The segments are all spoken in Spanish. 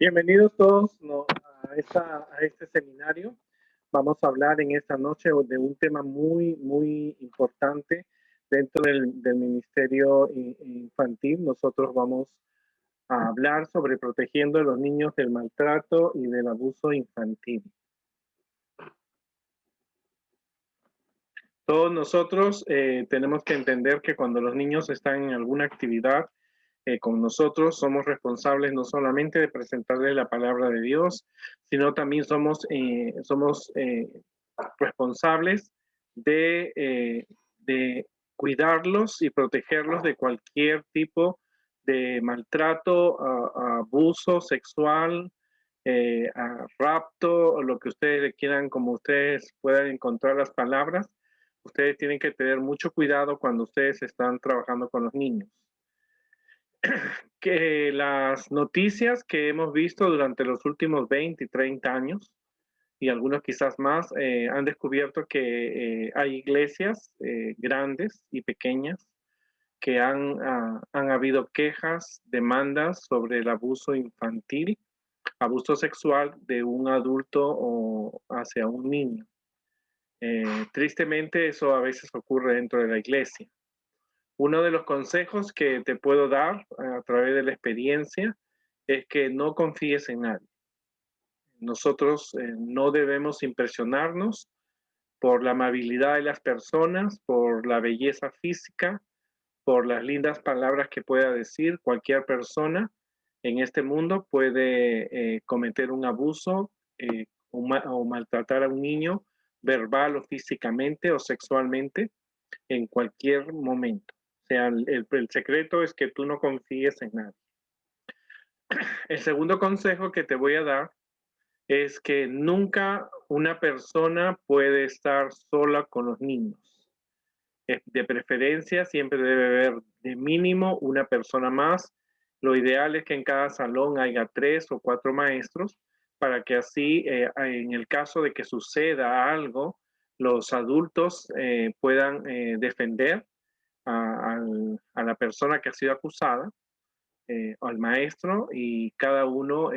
Bienvenidos todos a este seminario. Vamos a hablar en esta noche de un tema muy importante dentro del Ministerio Infantil. Nosotros vamos a hablar sobre protegiendo a los niños del maltrato y del abuso infantil. Todos nosotros tenemos que entender que cuando los niños están en alguna actividad, con nosotros somos responsables no solamente de presentarles la palabra de Dios, sino también somos responsables de cuidarlos y protegerlos de cualquier tipo de maltrato, abuso sexual, rapto, o lo que ustedes le quieran, como ustedes puedan encontrar las palabras. Ustedes tienen que tener mucho cuidado cuando ustedes están trabajando con los niños. Que las noticias que hemos visto durante los últimos 20 y 30 años, y algunos quizás más, han descubierto que hay iglesias grandes y pequeñas que han habido quejas, demandas sobre el abuso infantil, abuso sexual de un adulto o hacia un niño. Tristemente eso a veces ocurre dentro de la iglesia. Uno de los consejos que te puedo dar a través de la experiencia es que no confíes en nadie. Nosotros no debemos impresionarnos por la amabilidad de las personas, por la belleza física, por las lindas palabras que pueda decir. Cualquier persona en este mundo puede cometer un abuso o maltratar a un niño verbal o físicamente o sexualmente en cualquier momento. O sea, el secreto es que tú no confíes en nadie. El segundo consejo que te voy a dar es que nunca una persona puede estar sola con los niños. De preferencia, siempre debe haber de mínimo una persona más. Lo ideal es que en cada salón haya 3 o 4 maestros para que así, en el caso de que suceda algo, los adultos puedan defender a la persona que ha sido acusada, al maestro, y cada uno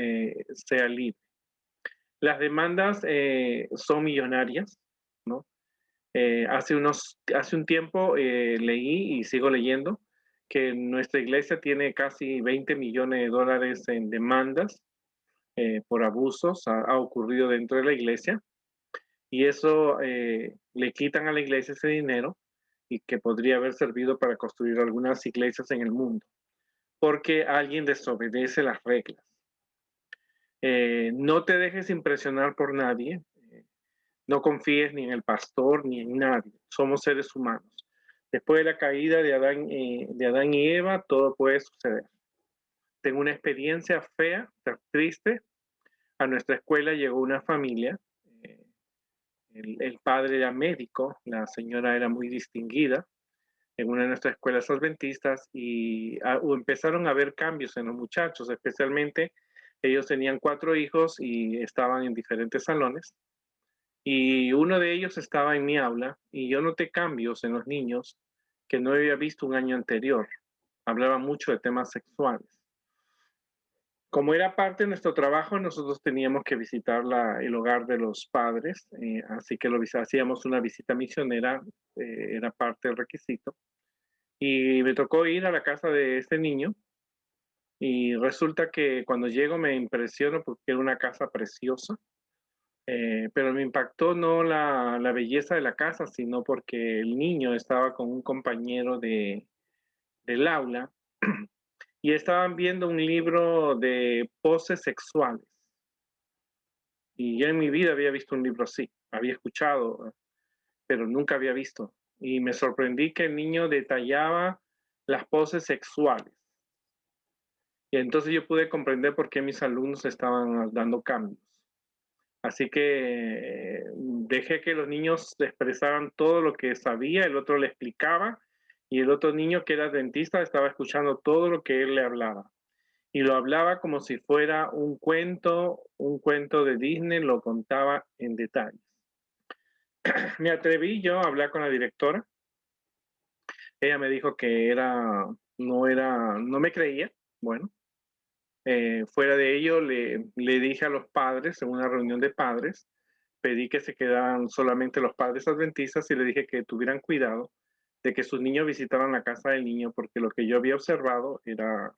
sea libre. Las demandas son millonarias, ¿no? Hace un tiempo leí y sigo leyendo que nuestra iglesia tiene casi 20 millones de dólares en demandas por abusos, ha ocurrido dentro de la iglesia, y eso le quitan a la iglesia ese dinero y que podría haber servido para construir algunas iglesias en el mundo, porque alguien desobedece las reglas. No te dejes impresionar por nadie, no confíes ni en el pastor ni en nadie, somos seres humanos. Después de la caída de Adán y Eva, todo puede suceder. Tengo una experiencia fea, triste. A nuestra escuela llegó una familia, el padre era médico, la señora era muy distinguida en una de nuestras escuelas adventistas, y empezaron a haber cambios en los muchachos, especialmente ellos tenían 4 hijos y estaban en diferentes salones, y uno de ellos estaba en mi aula y yo noté cambios en los niños que no había visto un año anterior. Hablaba mucho de temas sexuales. Como era parte de nuestro trabajo, nosotros teníamos que visitar el hogar de los padres, así que hacíamos una visita misionera, era parte del requisito. Y me tocó ir a la casa de este niño, y resulta que cuando llego me impresiono porque era una casa preciosa, pero me impactó no la belleza de la casa, sino porque el niño estaba con un compañero del aula y estaban viendo un libro de poses sexuales. Y yo en mi vida había visto un libro así, había escuchado, pero nunca había visto. Y me sorprendí que el niño detallaba las poses sexuales. Y entonces yo pude comprender por qué mis alumnos estaban dando cambios. Así que dejé que los niños expresaran todo lo que sabía, el otro le explicaba, y el otro niño que era dentista estaba escuchando todo lo que él le hablaba. Y lo hablaba como si fuera un cuento de Disney, lo contaba en detalle. Me atreví yo a hablar con la directora. Ella me dijo que no me creía. Bueno, Fuera de ello, le dije a los padres en una reunión de padres, pedí que se quedaran solamente los padres adventistas y le dije que tuvieran cuidado de que sus niños visitaran la casa del niño porque lo que yo había observado era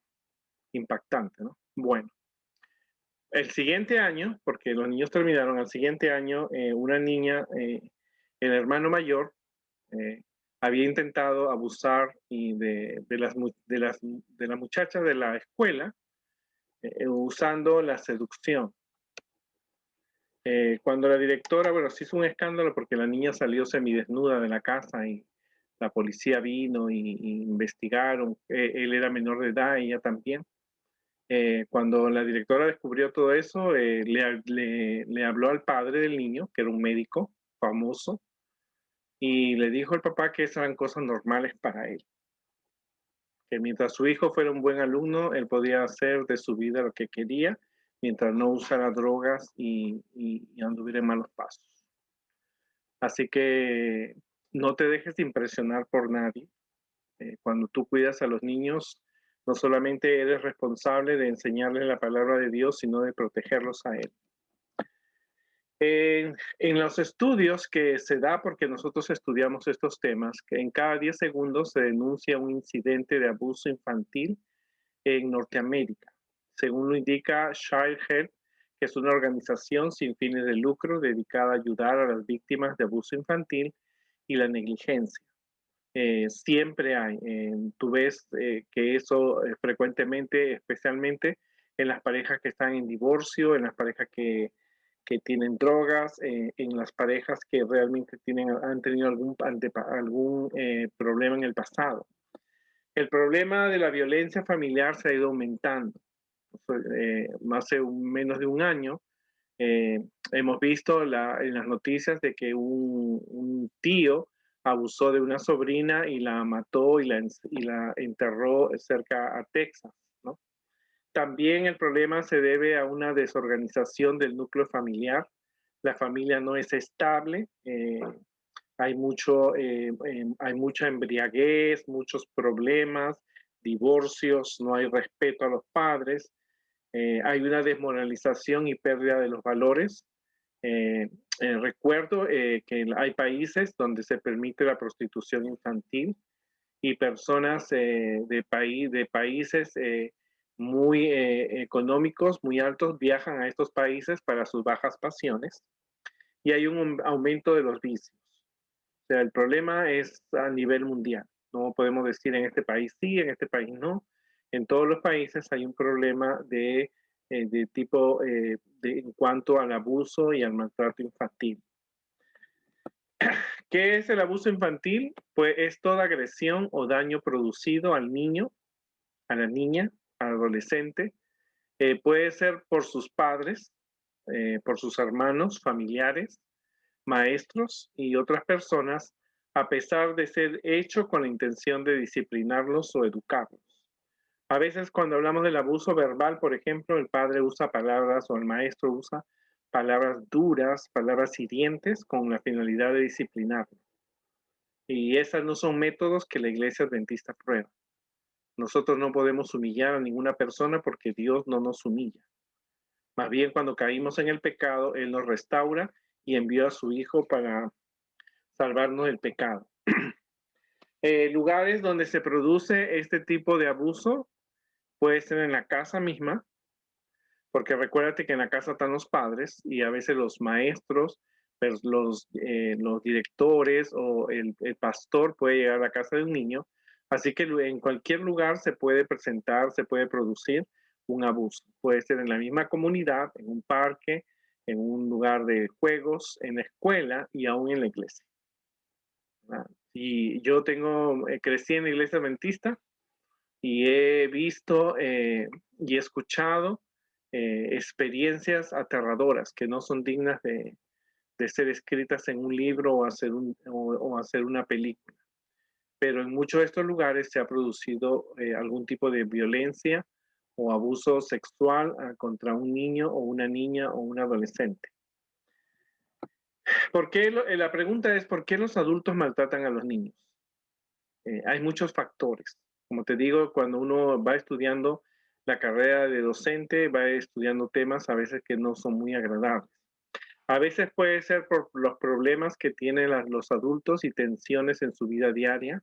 impactante, ¿no? Bueno, el siguiente año, porque los niños terminaron, al siguiente año, una niña, el hermano mayor, eh, había intentado abusar de las muchachas de la escuela usando la seducción. Cuando la directora, bueno, se hizo un escándalo porque la niña salió semidesnuda de la casa y la policía vino y investigaron. Él era menor de edad, ella también. Cuando la directora descubrió todo eso, le habló al padre del niño, que era un médico famoso, y le dijo al papá que esas eran cosas normales para él, que mientras su hijo fuera un buen alumno, él podía hacer de su vida lo que quería, mientras no usara drogas y anduviera en malos pasos. Así que no te dejes de impresionar por nadie. Cuando tú cuidas a los niños, no solamente eres responsable de enseñarles la palabra de Dios, sino de protegerlos a Él. En los estudios que se da, porque nosotros estudiamos estos temas, que en cada 10 segundos se denuncia un incidente de abuso infantil en Norteamérica, según lo indica Child Help, que es una organización sin fines de lucro dedicada a ayudar a las víctimas de abuso infantil y la negligencia. Siempre hay, tú ves que eso frecuentemente, especialmente en las parejas que están en divorcio, en las parejas que tienen drogas, en las parejas que realmente han tenido algún problema en el pasado. El problema de la violencia familiar se ha ido aumentando. Hace menos de un año hemos visto en las noticias de que un tío abusó de una sobrina y la mató y la enterró cerca a Texas, ¿no? También el problema se debe a una desorganización del núcleo familiar. La familia no es estable, hay mucha embriaguez, muchos problemas, divorcios, no hay respeto a los padres, hay una desmoralización y pérdida de los valores. Eh, Recuerdo que hay países donde se permite la prostitución infantil y personas de países muy económicos, muy altos, viajan a estos países para sus bajas pasiones y hay un aumento de los vicios. O sea, el problema es a nivel mundial. No podemos decir en este país sí, en este país no. En todos los países hay un problema de tipo en cuanto al abuso y al maltrato infantil. ¿Qué es el abuso infantil? Pues es toda agresión o daño producido al niño, a la niña, al adolescente. Puede ser por sus padres, por sus hermanos, familiares, maestros y otras personas, a pesar de ser hecho con la intención de disciplinarlos o educarlos. A veces cuando hablamos del abuso verbal, por ejemplo, el padre usa palabras o el maestro usa palabras duras, palabras hirientes con la finalidad de disciplinarlo. Y esas no son métodos que la iglesia adventista prueba. Nosotros no podemos humillar a ninguna persona porque Dios no nos humilla. Más bien cuando caímos en el pecado, Él nos restaura y envió a su Hijo para salvarnos del pecado. Lugares donde se produce este tipo de abuso puede ser en la casa misma, porque recuérdate que en la casa están los padres y a veces los maestros, pues los directores o el pastor puede llegar a la casa de un niño. Así que en cualquier lugar se puede presentar, se puede producir un abuso. Puede ser en la misma comunidad, en un parque, en un lugar de juegos, en la escuela y aún en la iglesia. Y yo crecí en la iglesia adventista y he visto y escuchado experiencias aterradoras que no son dignas de ser escritas en un libro o hacer una película. Pero en muchos de estos lugares se ha producido algún tipo de violencia o abuso sexual contra un niño o una niña o un adolescente. La pregunta es, ¿por qué los adultos maltratan a los niños? Hay muchos factores. Como te digo, cuando uno va estudiando la carrera de docente, va estudiando temas a veces que no son muy agradables. A veces puede ser por los problemas que tienen los adultos y tensiones en su vida diaria.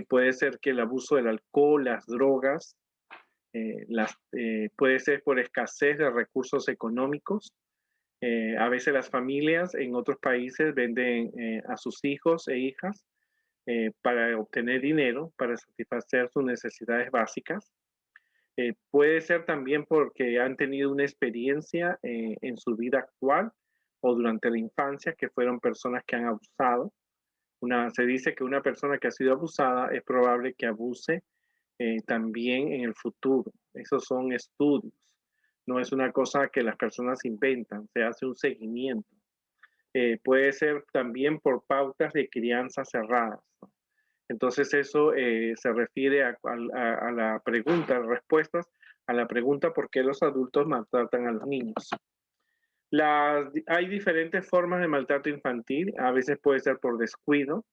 Puede ser que el abuso del alcohol, las drogas, puede ser por escasez de recursos económicos. A veces las familias en otros países venden a sus hijos e hijas para obtener dinero, para satisfacer sus necesidades básicas. Puede ser también porque han tenido una experiencia en su vida actual o durante la infancia que fueron personas que han abusado. Se dice que una persona que ha sido abusada es probable que abuse también en el futuro. Esos son estudios. No es una cosa que las personas inventan, se hace un seguimiento. Puede ser también por pautas de crianza cerradas, ¿no? Entonces eso se refiere a la pregunta, respuestas a la pregunta por qué los adultos maltratan a los niños. Hay diferentes formas de maltrato infantil. A veces puede ser por descuido,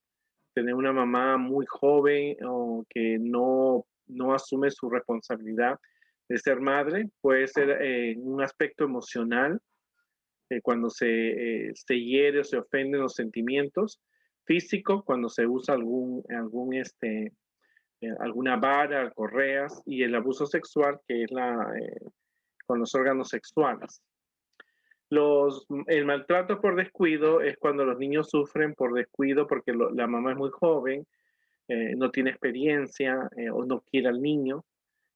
tener una mamá muy joven o que no asume su responsabilidad de ser madre. Puede ser un aspecto emocional, cuando se hiere o se ofenden los sentimientos. Físico, cuando se usa alguna vara, correas. Y el abuso sexual, que es con los órganos sexuales. El maltrato por descuido es cuando los niños sufren por descuido porque la mamá es muy joven, no tiene experiencia o no quiere al niño.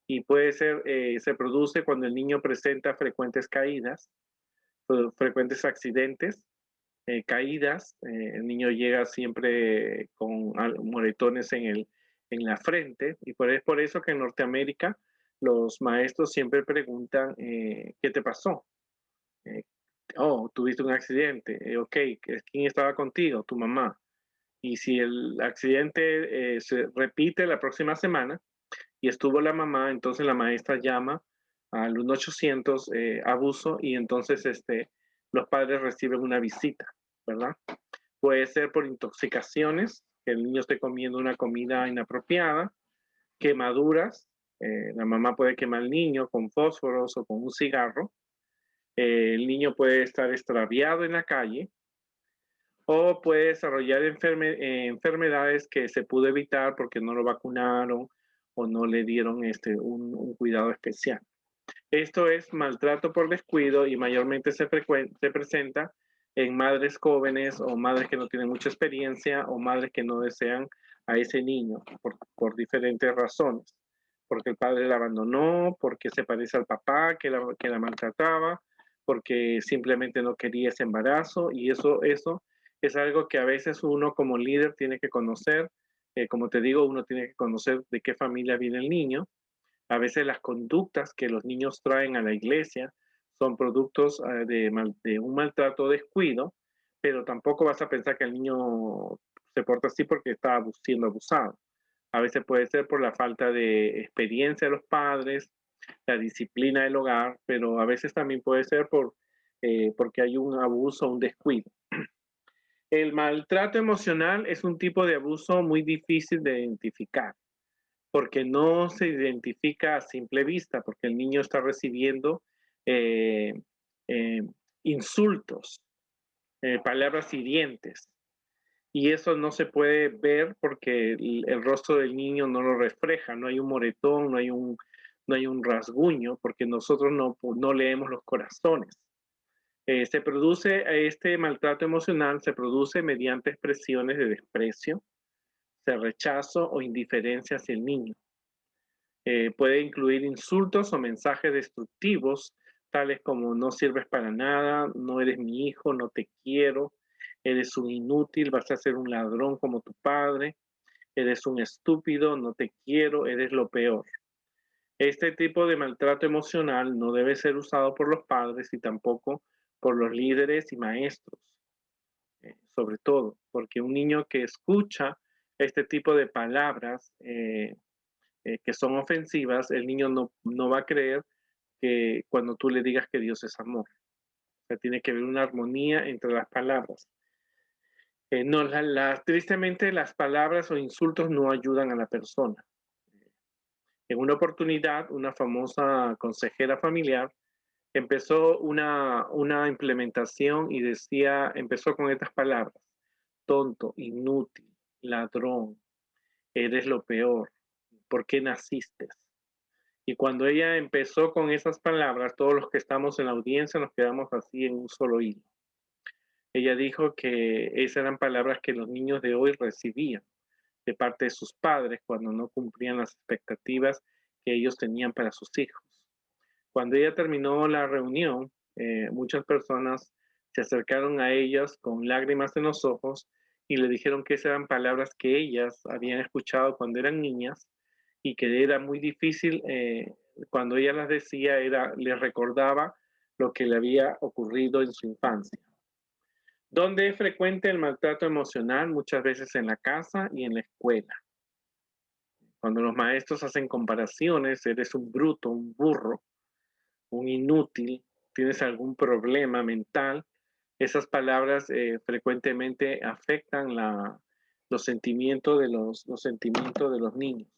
Y se produce cuando el niño presenta frecuentes caídas, frecuentes accidentes, caídas. El niño llega siempre con moretones en la frente. Y es por eso que en Norteamérica los maestros siempre preguntan, ¿qué te pasó? Eh, oh, tuviste un accidente. Ok, ¿quién estaba contigo? Tu mamá. Y si el accidente se repite la próxima semana y estuvo la mamá, entonces la maestra llama al 1-800 abuso, y entonces los padres reciben una visita, ¿verdad? Puede ser por intoxicaciones, que el niño esté comiendo una comida inapropiada, quemaduras. La mamá puede quemar al niño con fósforos o con un cigarro. El niño puede estar extraviado en la calle o puede desarrollar enfermedades que se pudo evitar porque no lo vacunaron o no le dieron un cuidado especial. Esto es maltrato por descuido y mayormente se presenta en madres jóvenes o madres que no tienen mucha experiencia o madres que no desean a ese niño por diferentes razones. Porque el padre la abandonó, porque se parece al papá que la maltrataba, porque simplemente no quería ese embarazo. Y eso es algo que a veces uno como líder tiene que conocer. Como te digo, uno tiene que conocer de qué familia viene el niño. A veces las conductas que los niños traen a la iglesia son productos de un maltrato o descuido, pero tampoco vas a pensar que el niño se porta así porque está siendo abusado. A veces puede ser por la falta de experiencia de los padres, la disciplina del hogar, pero a veces también puede ser porque hay un abuso o un descuido. El maltrato emocional es un tipo de abuso muy difícil de identificar porque no se identifica a simple vista, porque el niño está recibiendo eh, eh, insultos, palabras hirientes, y eso no se puede ver porque el rostro del niño no lo refleja, no hay un moretón, no hay un rasguño, porque nosotros no leemos los corazones. Este maltrato emocional se produce mediante expresiones de desprecio, de rechazo o indiferencia hacia el niño. Puede incluir insultos o mensajes destructivos, tales como no sirves para nada, no eres mi hijo, no te quiero, eres un inútil, vas a ser un ladrón como tu padre, eres un estúpido, no te quiero, eres lo peor. Este tipo de maltrato emocional no debe ser usado por los padres y tampoco por los líderes y maestros, sobre todo, porque un niño que escucha este tipo de palabras que son ofensivas, el niño no va a creer que cuando tú le digas que Dios es amor. O sea, tiene que haber una armonía entre las palabras. No, tristemente las palabras o insultos no ayudan a la persona. En una oportunidad, una famosa consejera familiar empezó una implementación y empezó con estas palabras: tonto, inútil, ladrón, eres lo peor, ¿por qué naciste? Y cuando ella empezó con esas palabras, todos los que estamos en la audiencia nos quedamos así en un solo hilo. Ella dijo que esas eran palabras que los niños de hoy recibían de parte de sus padres cuando no cumplían las expectativas que ellos tenían para sus hijos. Cuando ella terminó la reunión, muchas personas se acercaron a ellas con lágrimas en los ojos y le dijeron que esas eran palabras que ellas habían escuchado cuando eran niñas y que era muy difícil, cuando ella las decía, les recordaba lo que le había ocurrido en su infancia. ¿Dónde es frecuente el maltrato emocional? Muchas veces en la casa y en la escuela. Cuando los maestros hacen comparaciones, eres un bruto, un burro, un inútil, tienes algún problema mental, esas palabras frecuentemente afectan los sentimientos los sentimientos de los niños.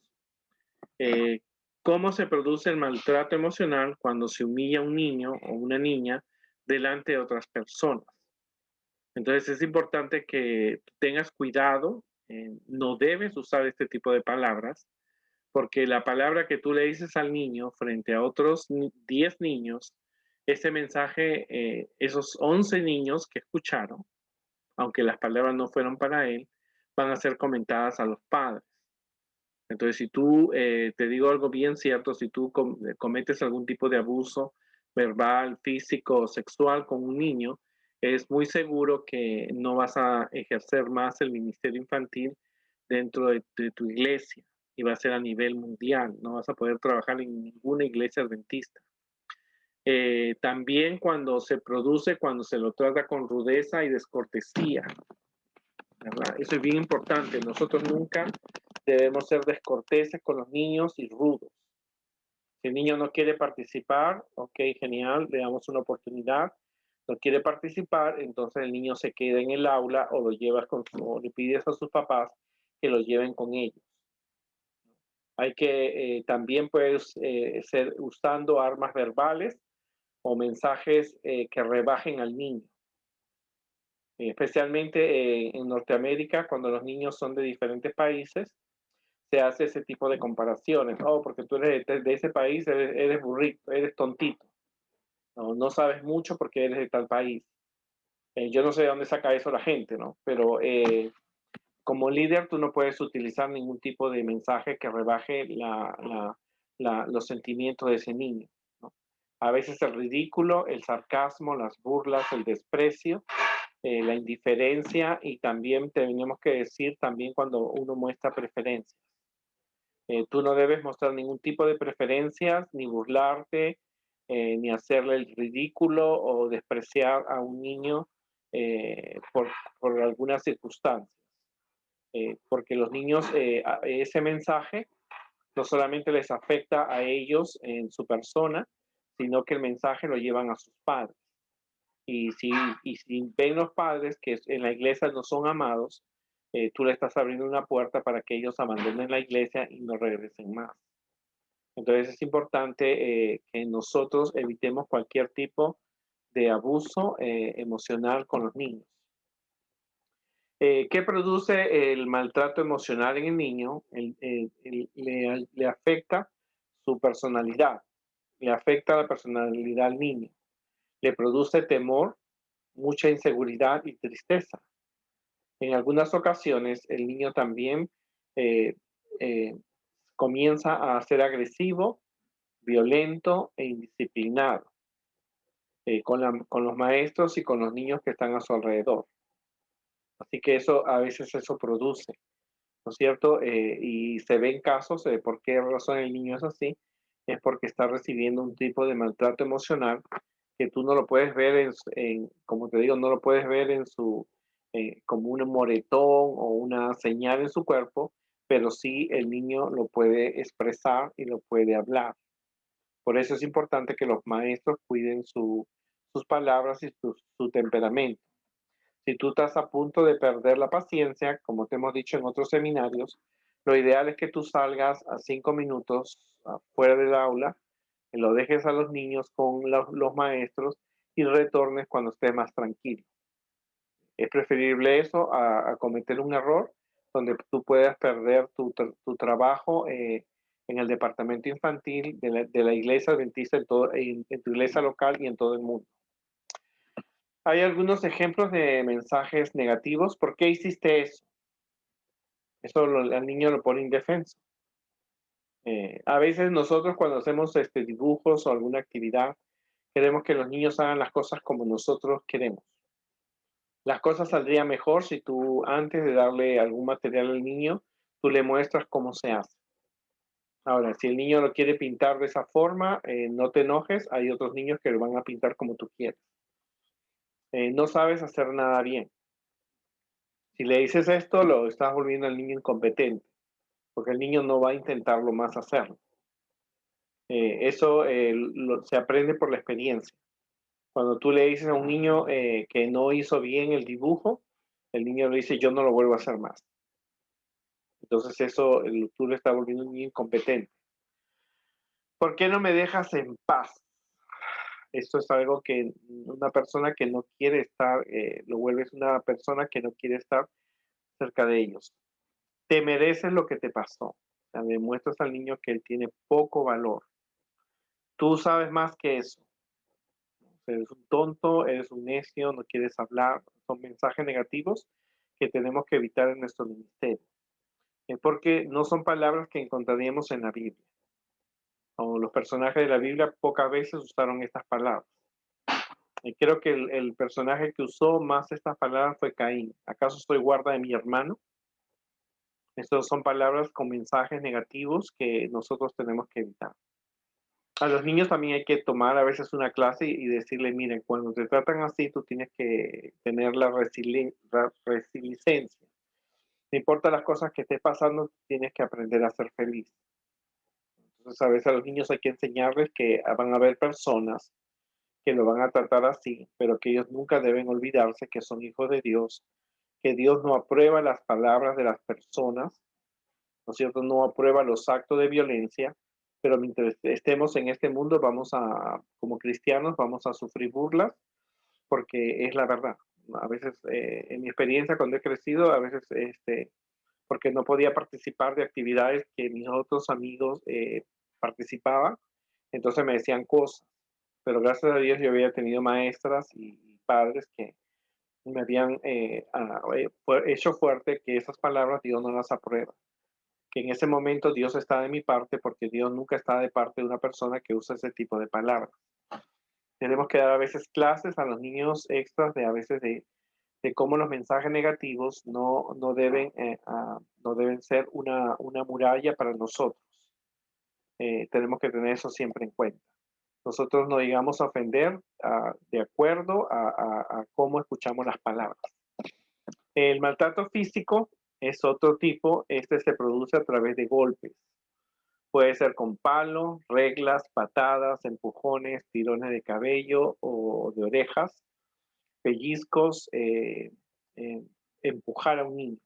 Eh, ¿Cómo se produce el maltrato emocional cuando se humilla a un niño o una niña delante de otras personas? Entonces es importante que tengas cuidado, no debes usar este tipo de palabras, porque la palabra que tú le dices al niño frente a otros 10 niños, ese mensaje, esos 11 niños que escucharon, aunque las palabras no fueron para él, van a ser comentadas a los padres. Entonces, si tú, te digo algo bien cierto, si tú cometes algún tipo de abuso verbal, físico o sexual con un niño, es muy seguro que no vas a ejercer más el ministerio infantil dentro de tu iglesia y va a ser a nivel mundial, no vas a poder trabajar en ninguna iglesia adventista. También cuando se lo trata con rudeza y descortesía, ¿verdad? Eso es bien importante. Nosotros nunca debemos ser descorteses con los niños y rudos. Si el niño no quiere participar, ok, genial, le damos una oportunidad. No quiere participar, entonces el niño se queda en el aula o o le pides a sus papás que lo lleven con ellos. Hay que también pues ser usando armas verbales o mensajes que rebajen al niño. Especialmente en Norteamérica, cuando los niños son de diferentes países, se hace ese tipo de comparaciones. Oh, porque tú eres de ese país, eres burrito, eres tontito. No, no sabes mucho porque eres de tal país. Yo no sé de dónde saca eso la gente, ¿no? Pero como líder tú no puedes utilizar ningún tipo de mensaje que rebaje los sentimientos de ese niño, ¿no? A veces el ridículo, el sarcasmo, las burlas, el desprecio, la indiferencia y también tenemos que decir también cuando uno muestra preferencias. Tú no debes mostrar ningún tipo de preferencias, ni burlarte, ni hacerle el ridículo o despreciar a un niño por algunas circunstancias. Porque los niños, ese mensaje no solamente les afecta a ellos en su persona, sino que el mensaje lo llevan a sus padres. Y si, y si ven los padres que en la iglesia no son amados, tú le estás abriendo una puerta para que ellos abandonen la iglesia y no regresen más. Entonces es importante que nosotros evitemos cualquier tipo de abuso emocional con los niños. ¿Qué produce el maltrato emocional en el niño? Le afecta su personalidad, le afecta la personalidad al niño, le produce temor, mucha inseguridad y tristeza. En algunas ocasiones el niño también eh, eh, comienza a ser agresivo, violento e indisciplinado con los maestros y con los niños que están a su alrededor. Así que eso a veces eso produce, ¿no es cierto? Y se ven casos de por qué razón el niño es así, es porque está recibiendo un tipo de maltrato emocional que tú no lo puedes ver como te digo, no lo puedes ver como un moretón o una señal en su cuerpo, pero sí el niño lo puede expresar y lo puede hablar. Por eso es importante que los maestros cuiden sus palabras y su temperamento. Si tú estás a punto de perder la paciencia, como te hemos dicho en otros seminarios, Lo ideal es que tú salgas a 5 minutos fuera del aula, que lo dejes a los niños con los maestros y retornes cuando estés más tranquilo. Es preferible eso a cometer un error donde tú puedas perder tu trabajo en el departamento infantil de la iglesia adventista en tu iglesia local y en todo el mundo. Hay algunos ejemplos de mensajes negativos. ¿Por qué hiciste eso? Eso al niño lo pone indefenso. A veces nosotros cuando hacemos dibujos o alguna actividad, queremos que los niños hagan las cosas como nosotros queremos. Las cosas saldrían mejor si tú, antes de darle algún material al niño, tú le muestras cómo se hace. Ahora, si el niño lo quiere pintar de esa forma, no te enojes, hay otros niños que lo van a pintar como tú quieres. No sabes hacer nada bien. Si le dices esto, lo estás volviendo al niño incompetente, porque el niño no va a intentarlo más hacerlo. Eso se aprende por la experiencia. Cuando tú le dices a un niño que no hizo bien el dibujo, el niño le dice, yo no lo vuelvo a hacer más. Entonces eso tú lo estás volviendo un niño incompetente. ¿Por qué no me dejas en paz? Esto es algo que una persona que no quiere estar, lo vuelves una persona que no quiere estar cerca de ellos. Te mereces lo que te pasó. O sea, le muestras al niño que él tiene poco valor. Tú sabes más que eso. Eres un tonto, eres un necio, no quieres hablar. Son mensajes negativos que tenemos que evitar en nuestro ministerio. Porque no son palabras que encontraríamos en la Biblia. O los personajes de la Biblia pocas veces usaron estas palabras. Y creo que el personaje que usó más estas palabras fue Caín. ¿Acaso soy guarda de mi hermano? Estas son palabras con mensajes negativos que nosotros tenemos que evitar. A los niños también hay que tomar a veces una clase y decirle, miren, cuando te tratan así, tú tienes que tener la resiliencia. No importa las cosas que estés pasando, tienes que aprender a ser feliz. Entonces, a veces a los niños hay que enseñarles que van a haber personas que lo van a tratar así, pero que ellos nunca deben olvidarse que son hijos de Dios, que Dios no aprueba las palabras de las personas, ¿no es cierto? No aprueba los actos de violencia, pero mientras estemos en este mundo, como cristianos, vamos a sufrir burlas, porque es la verdad. A veces, en mi experiencia, cuando he crecido, a veces, porque no podía participar de actividades que mis otros amigos participaban, entonces me decían cosas, pero gracias a Dios yo había tenido maestras y padres que me habían hecho fuerte que esas palabras Dios no las aprueba, que en ese momento Dios está de mi parte porque Dios nunca está de parte de una persona que usa ese tipo de palabras. Tenemos que dar a veces clases a los niños extras de a veces de cómo los mensajes negativos no deben ser una muralla para nosotros. Tenemos que tener eso siempre en cuenta. Nosotros no llegamos a ofender de acuerdo a cómo escuchamos las palabras. El maltrato físico es otro tipo. Este se produce a través de golpes. Puede ser con palos, reglas, patadas, empujones, tirones de cabello o de orejas, pellizcos, empujar a un niño.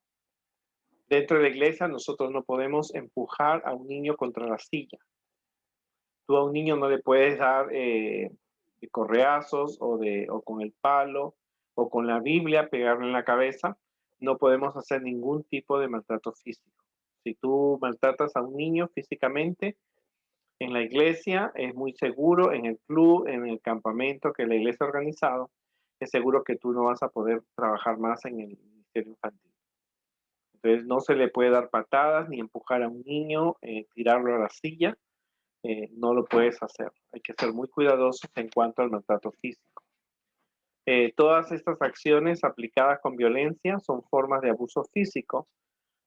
Dentro de la iglesia nosotros no podemos empujar a un niño contra la silla. Tú a un niño no le puedes dar de correazos o con el palo o con la Biblia pegarle en la cabeza. No podemos hacer ningún tipo de maltrato físico. Si tú maltratas a un niño físicamente en la iglesia, es muy seguro, en el club, en el campamento que la iglesia ha organizado, es seguro que tú no vas a poder trabajar más en el ministerio infantil. Entonces no se le puede dar patadas ni empujar a un niño, tirarlo a la silla, no lo puedes hacer. Hay que ser muy cuidadosos en cuanto al maltrato físico. Todas estas acciones aplicadas con violencia son formas de abuso físico,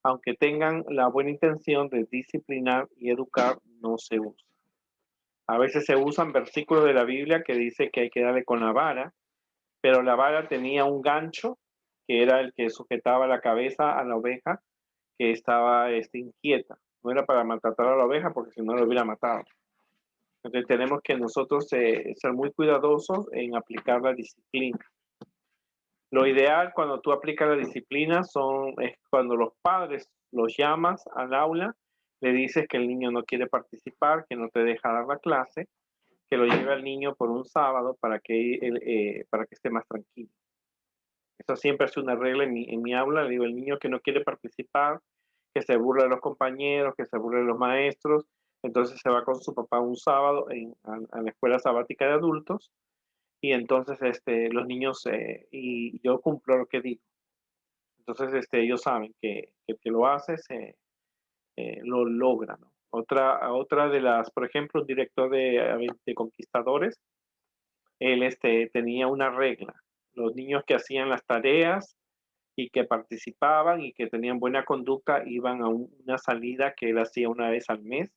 aunque tengan la buena intención de disciplinar y educar, no se usan. A veces se usan versículos de la Biblia que dice que hay que darle con la vara, pero la vara tenía un gancho que era el que sujetaba la cabeza a la oveja que estaba inquieta. No era para maltratar a la oveja porque si no lo hubiera matado. Entonces tenemos que nosotros ser muy cuidadosos en aplicar la disciplina. Lo ideal cuando tú aplicas la disciplina es cuando los padres los llamas al aula, le dices que el niño no quiere participar, que no te deja dar la clase, que lo lleve al niño por un sábado para que esté más tranquilo. Eso siempre es una regla en mi aula. Le digo, el niño que no quiere participar, que se burla de los compañeros, que se burla de los maestros, entonces se va con su papá un sábado a la escuela sabática de adultos y entonces los niños, y yo cumplo lo que digo. Entonces ellos saben que el que lo hace lo logra, ¿no? Otra de las, por ejemplo, un director de Conquistadores, él tenía una regla. Los niños que hacían las tareas y que participaban y que tenían buena conducta iban a una salida que él hacía una vez al mes.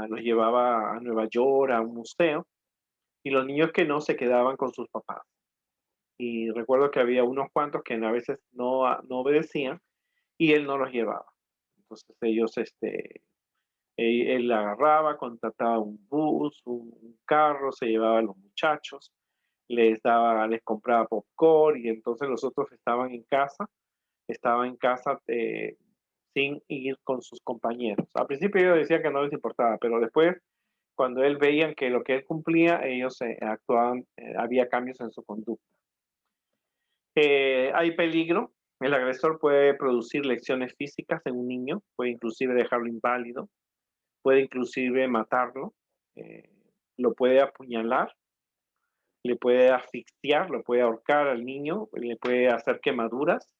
Los llevaba a Nueva York, a un museo, y los niños que no se quedaban con sus papás. Y recuerdo que había unos cuantos que a veces no obedecían y él no los llevaba. Entonces ellos, él agarraba, contrataba un bus, un carro, se llevaba a los muchachos, les compraba popcorn y entonces los otros estaban en casa sin ir con sus compañeros. Al principio ellos decían que no les importaba, pero después, cuando él veían que lo que él cumplía, ellos actuaban, había cambios en su conducta. Hay peligro. El agresor puede producir lesiones físicas en un niño, puede inclusive dejarlo inválido, puede inclusive matarlo, eh, lo puede apuñalar, le puede asfixiar, lo puede ahorcar al niño, le puede hacer quemaduras,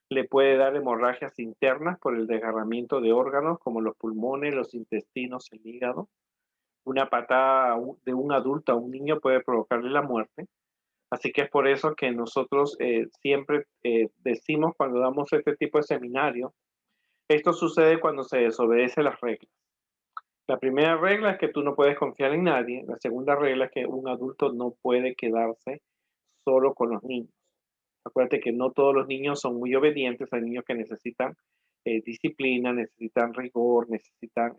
le puede dar hemorragias internas por el desgarramiento de órganos como los pulmones, los intestinos, el hígado. Una patada de un adulto a un niño puede provocarle la muerte. Así que es por eso que nosotros siempre decimos cuando damos este tipo de seminario, esto sucede cuando se desobedece las reglas. La primera regla es que tú no puedes confiar en nadie. La segunda regla es que un adulto no puede quedarse solo con los niños. Acuérdate que no todos los niños son muy obedientes. Hay niños que necesitan disciplina, necesitan rigor, necesitan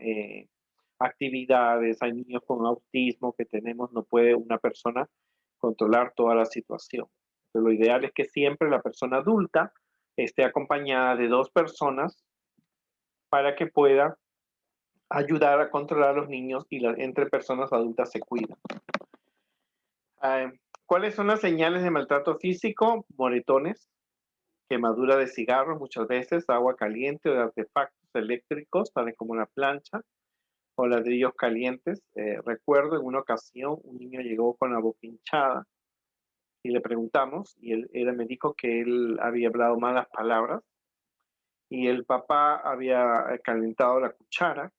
actividades. Hay niños con autismo que tenemos, no puede una persona controlar toda la situación. Pero lo ideal es que siempre la persona adulta esté acompañada de dos personas para que pueda ayudar a controlar a los niños y entre personas adultas se cuidan. ¿Cuáles son las señales de maltrato físico? Moretones, quemadura de cigarros muchas veces, agua caliente o de artefactos eléctricos, tales como una plancha o ladrillos calientes. Recuerdo en una ocasión un niño llegó con la boca hinchada y le preguntamos y él me dijo que él había hablado malas palabras y el papá había calentado la cuchara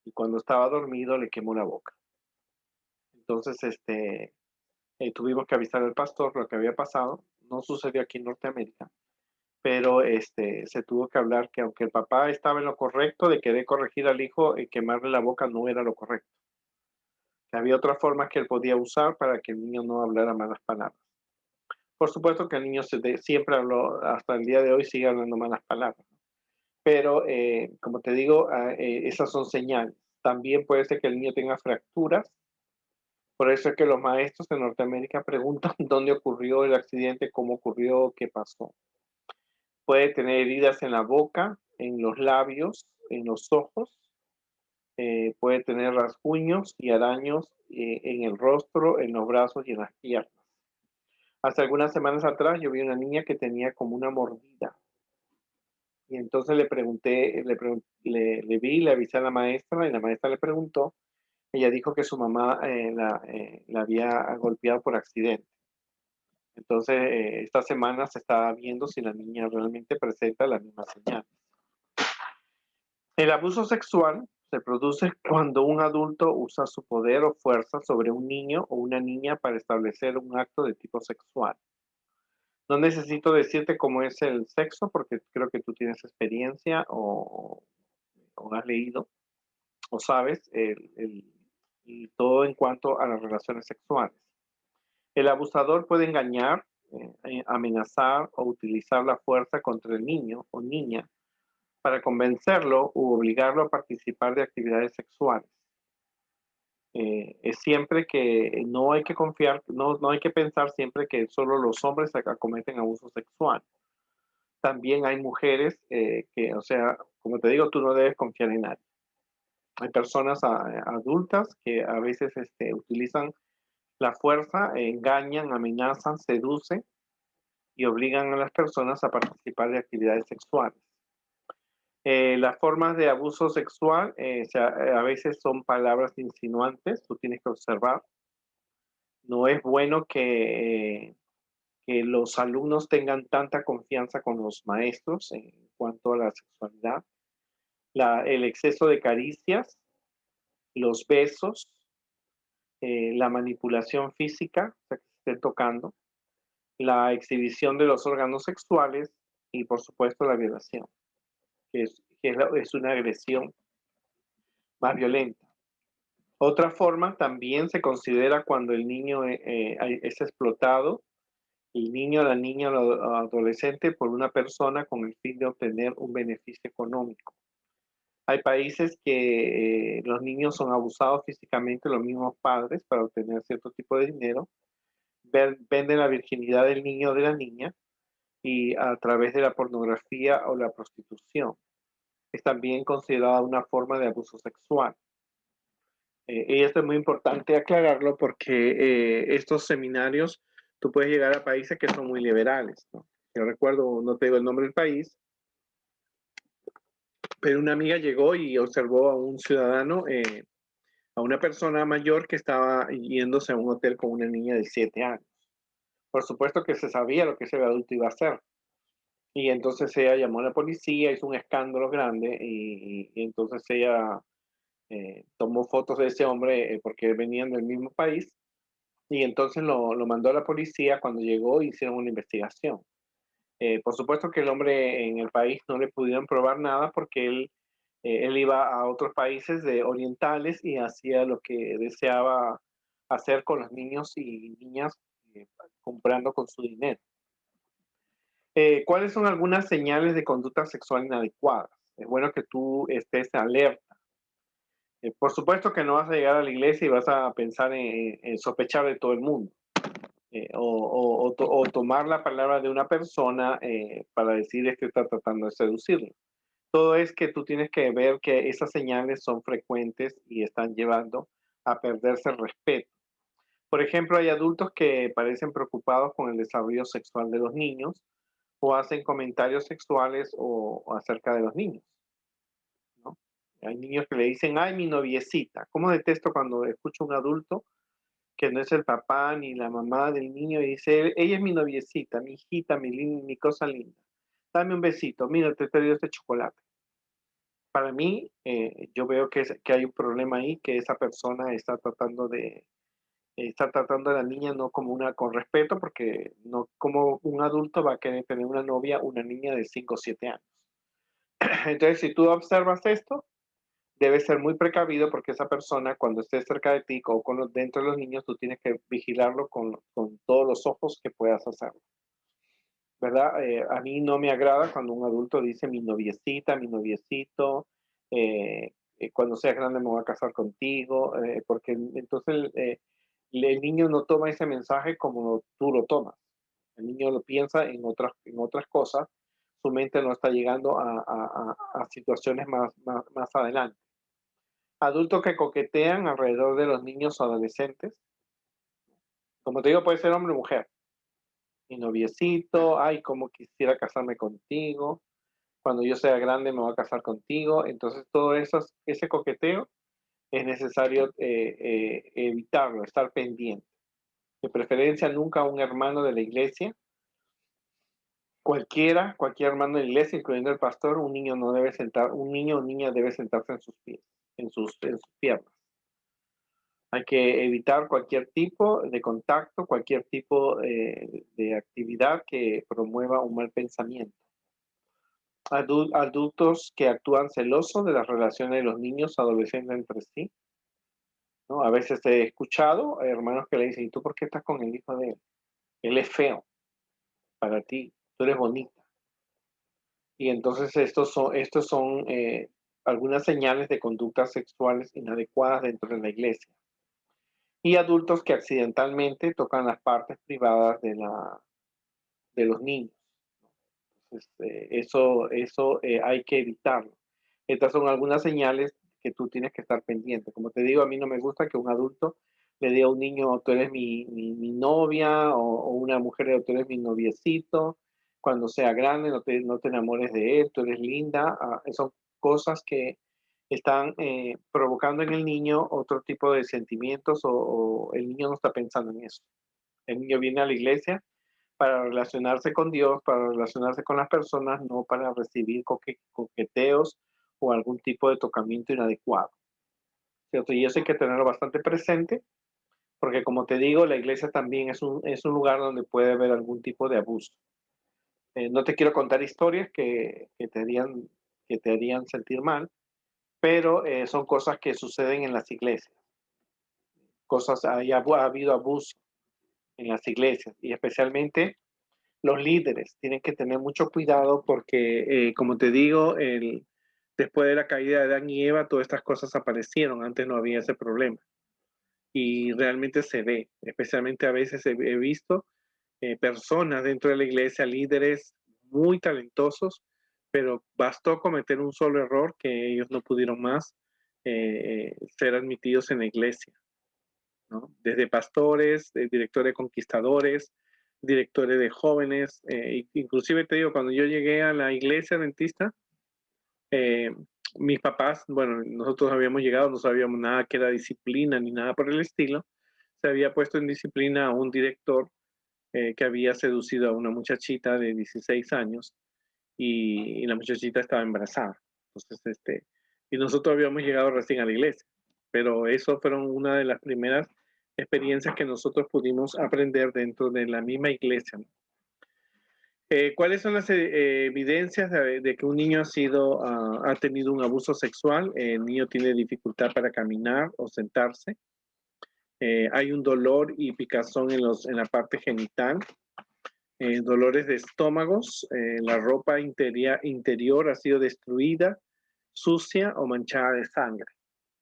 y cuando estaba dormido le quemó la boca. Entonces, tuvimos que avisar al pastor lo que había pasado. No sucedió aquí en Norteamérica, pero se tuvo que hablar que aunque el papá estaba en lo correcto de querer corregir al hijo, quemarle la boca no era lo correcto. Que había otras formas que él podía usar para que el niño no hablara malas palabras. Por supuesto que el niño siempre habló, hasta el día de hoy sigue hablando malas palabras. Pero, como te digo, esas son señales. También puede ser que el niño tenga fracturas. Por eso es que los maestros de Norteamérica preguntan dónde ocurrió el accidente, cómo ocurrió, qué pasó. Puede tener heridas en la boca, en los labios, en los ojos. Puede tener rasguños y araños en el rostro, en los brazos y en las piernas. Hace algunas semanas atrás yo vi una niña que tenía como una mordida. Y entonces le pregunté, le vi, le avisé a la maestra y la maestra le preguntó. Ella dijo que su mamá la había golpeado por accidente. Entonces, esta semana se está viendo si la niña realmente presenta las mismas señales. El abuso sexual se produce cuando un adulto usa su poder o fuerza sobre un niño o una niña para establecer un acto de tipo sexual. No necesito decirte cómo es el sexo porque creo que tú tienes experiencia o has leído o sabes y todo en cuanto a las relaciones sexuales. El abusador puede engañar, amenazar o utilizar la fuerza contra el niño o niña para convencerlo u obligarlo a participar de actividades sexuales. Es siempre que no hay que confiar, no hay que pensar siempre que solo los hombres acometen abuso sexual. También hay mujeres que, o sea, como te digo, tú no debes confiar en nadie. Hay personas adultas que a veces utilizan la fuerza, engañan, amenazan, seducen y obligan a las personas a participar de actividades sexuales. Las formas de abuso sexual a veces son palabras insinuantes, tú tienes que observar. No es bueno que los alumnos tengan tanta confianza con los maestros en cuanto a la sexualidad. El exceso de caricias, los besos, la manipulación física, o sea, que se estén tocando, la exhibición de los órganos sexuales y, por supuesto, la violación, es una agresión más violenta. Otra forma también se considera cuando el niño es explotado, el niño, la niña o adolescente por una persona con el fin de obtener un beneficio económico. Hay países que los niños son abusados físicamente los mismos padres para obtener cierto tipo de dinero, venden la virginidad del niño o de la niña y a través de la pornografía o la prostitución. Es también considerada una forma de abuso sexual. Y esto es muy importante aclararlo porque estos seminarios, tú puedes llegar a países que son muy liberales, ¿no? Yo recuerdo, no te digo el nombre del país, pero una amiga llegó y observó a un ciudadano, a una persona mayor que estaba yéndose a un hotel con una niña de 7 años. Por supuesto que se sabía lo que ese adulto iba a hacer. Y entonces ella llamó a la policía, hizo un escándalo grande y entonces ella tomó fotos de ese hombre porque venían del mismo país y entonces lo mandó a la policía. Cuando llegó hicieron una investigación. Por supuesto que el hombre en el país no le pudieron probar nada porque él iba a otros países orientales y hacía lo que deseaba hacer con los niños y niñas, comprando con su dinero. ¿Cuáles son algunas señales de conducta sexual inadecuada? Es bueno que tú estés alerta. Por supuesto que no vas a llegar a la iglesia y vas a pensar en sospechar de todo el mundo. O tomar la palabra de una persona para decir que está tratando de seducirlo. Todo es que tú tienes que ver que esas señales son frecuentes y están llevando a perderse el respeto. Por ejemplo, hay adultos que parecen preocupados con el desarrollo sexual de los niños o hacen comentarios sexuales o acerca de los niños, ¿no? Hay niños que le dicen, ay, mi noviecita. ¿Cómo detesto cuando escucho a un adulto que no es el papá ni la mamá del niño y dice, ella es mi noviecita, mi hijita, mi cosa linda. Dame un besito, mira, te he traído este chocolate. Para mí, yo veo que hay un problema ahí, que esa persona está tratando a la niña no como con respeto, porque no como un adulto va a querer tener una novia, una niña de 5 o 7 años. Entonces, si tú observas esto, debes ser muy precavido porque esa persona, cuando esté cerca de ti o dentro de los niños, tú tienes que vigilarlo con todos los ojos que puedas hacerlo, ¿verdad? A mí no me agrada cuando un adulto dice mi noviecita, mi noviecito, cuando seas grande me voy a casar contigo, porque entonces el niño no toma ese mensaje como tú lo tomas. El niño lo piensa en otras cosas, su mente no está llegando a situaciones más adelante. Adultos que coquetean alrededor de los niños o adolescentes. Como te digo, puede ser hombre o mujer. Mi noviecito, ay, cómo quisiera casarme contigo. Cuando yo sea grande me voy a casar contigo. Entonces, todo ese coqueteo es necesario evitarlo, estar pendiente. De preferencia, nunca un hermano de la iglesia. Cualquier hermano de la iglesia, incluyendo el pastor, un niño o niña debe sentarse en sus pies, en sus piernas. Hay que evitar cualquier tipo de contacto, cualquier tipo de actividad que promueva un mal pensamiento. Adultos que actúan celosos de las relaciones de los niños o adolescentes entre sí, ¿no? A veces he escuchado hermanos que le dicen, ¿y tú por qué estás con el hijo de él? Él es feo para ti, tú eres bonita. Y entonces estos son algunas señales de conductas sexuales inadecuadas dentro de la iglesia. Y adultos que accidentalmente tocan las partes privadas de los niños. Entonces, eso hay que evitarlo. Estas son algunas señales que tú tienes que estar pendiente. Como te digo, a mí no me gusta que un adulto le diga a un niño, tú eres mi novia, o una mujer, tú eres mi noviecito. Cuando sea grande, no te enamores de él, tú eres linda. Son cosas que están provocando en el niño otro tipo de sentimientos, o el niño no está pensando en eso. El niño viene a la iglesia para relacionarse con Dios, para relacionarse con las personas, no para recibir coqueteos o algún tipo de tocamiento inadecuado, ¿cierto? Y eso hay que tenerlo bastante presente, porque como te digo, la iglesia también es un lugar donde puede haber algún tipo de abuso. No te quiero contar historias que te harían sentir mal, pero son cosas que suceden en las iglesias. Ha habido abuso en las iglesias, y especialmente los líderes tienen que tener mucho cuidado porque, como te digo, después de la caída de Adán y Eva, todas estas cosas aparecieron. Antes no había ese problema. Y realmente se ve, especialmente a veces he visto personas dentro de la iglesia, líderes muy talentosos, pero bastó cometer un solo error que ellos no pudieron más ser admitidos en la iglesia, ¿no? Desde pastores, directores de conquistadores, directores de jóvenes, inclusive te digo, cuando yo llegué a la iglesia adventista, eh, mis papás, bueno, nosotros habíamos llegado, no sabíamos nada que era disciplina ni nada por el estilo. Se había puesto en disciplina a un director que había seducido a una muchachita de 16 años, y la muchachita estaba embarazada. Entonces, y nosotros habíamos llegado recién a la iglesia, pero eso fueron una de las primeras experiencias que nosotros pudimos aprender dentro de la misma iglesia, ¿no? ¿Cuáles son las evidencias de que un niño ha tenido un abuso sexual? El niño tiene dificultad para caminar o sentarse. Hay un dolor y picazón en la parte genital. Dolores de estómagos. La ropa interior ha sido destruida, sucia o manchada de sangre.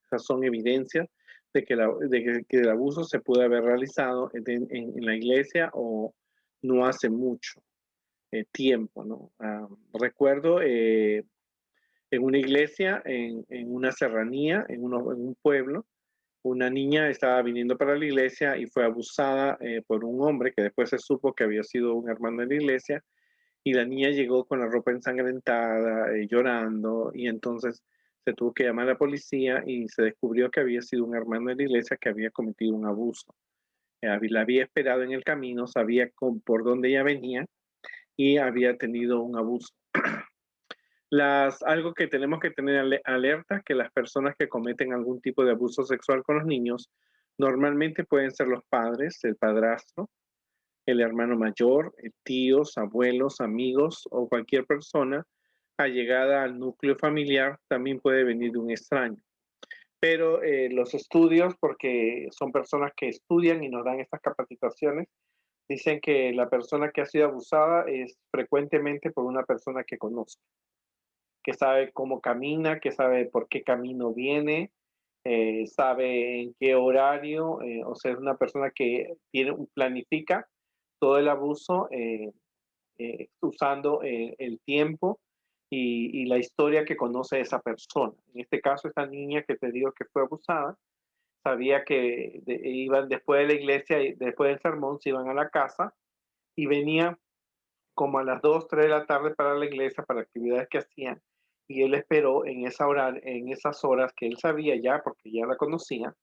Esas son evidencias de que el abuso se puede haber realizado en la iglesia, o no hace mucho tiempo, ¿no? Recuerdo en una iglesia, en una serranía, en un pueblo, una niña estaba viniendo para la iglesia y fue abusada por un hombre que después se supo que había sido un hermano de la iglesia, y la niña llegó con la ropa ensangrentada, llorando, y entonces se tuvo que llamar a la policía y se descubrió que había sido un hermano de la iglesia que había cometido un abuso. La había esperado en el camino, sabía por dónde ella venía y había tenido un abuso. Algo que tenemos que tener alerta, que las personas que cometen algún tipo de abuso sexual con los niños normalmente pueden ser los padres, el padrastro, el hermano mayor, tíos, abuelos, amigos o cualquier persona allegada al núcleo familiar. También puede venir de un extraño. Pero los estudios, porque son personas que estudian y nos dan estas capacitaciones, dicen que la persona que ha sido abusada es frecuentemente por una persona que conoce, que sabe cómo camina, que sabe por qué camino viene, sabe en qué horario, o sea, es una persona que planifica todo el abuso usando el tiempo y la historia que conoce esa persona. En este caso, esta niña que te digo que fue abusada, sabía que iban después de la iglesia, y después del sermón, se iban a la casa, y venía como a las 2, 3 de la tarde para la iglesia, para actividades que hacían, y él esperó en esas horas que él sabía ya, porque ya la conocía,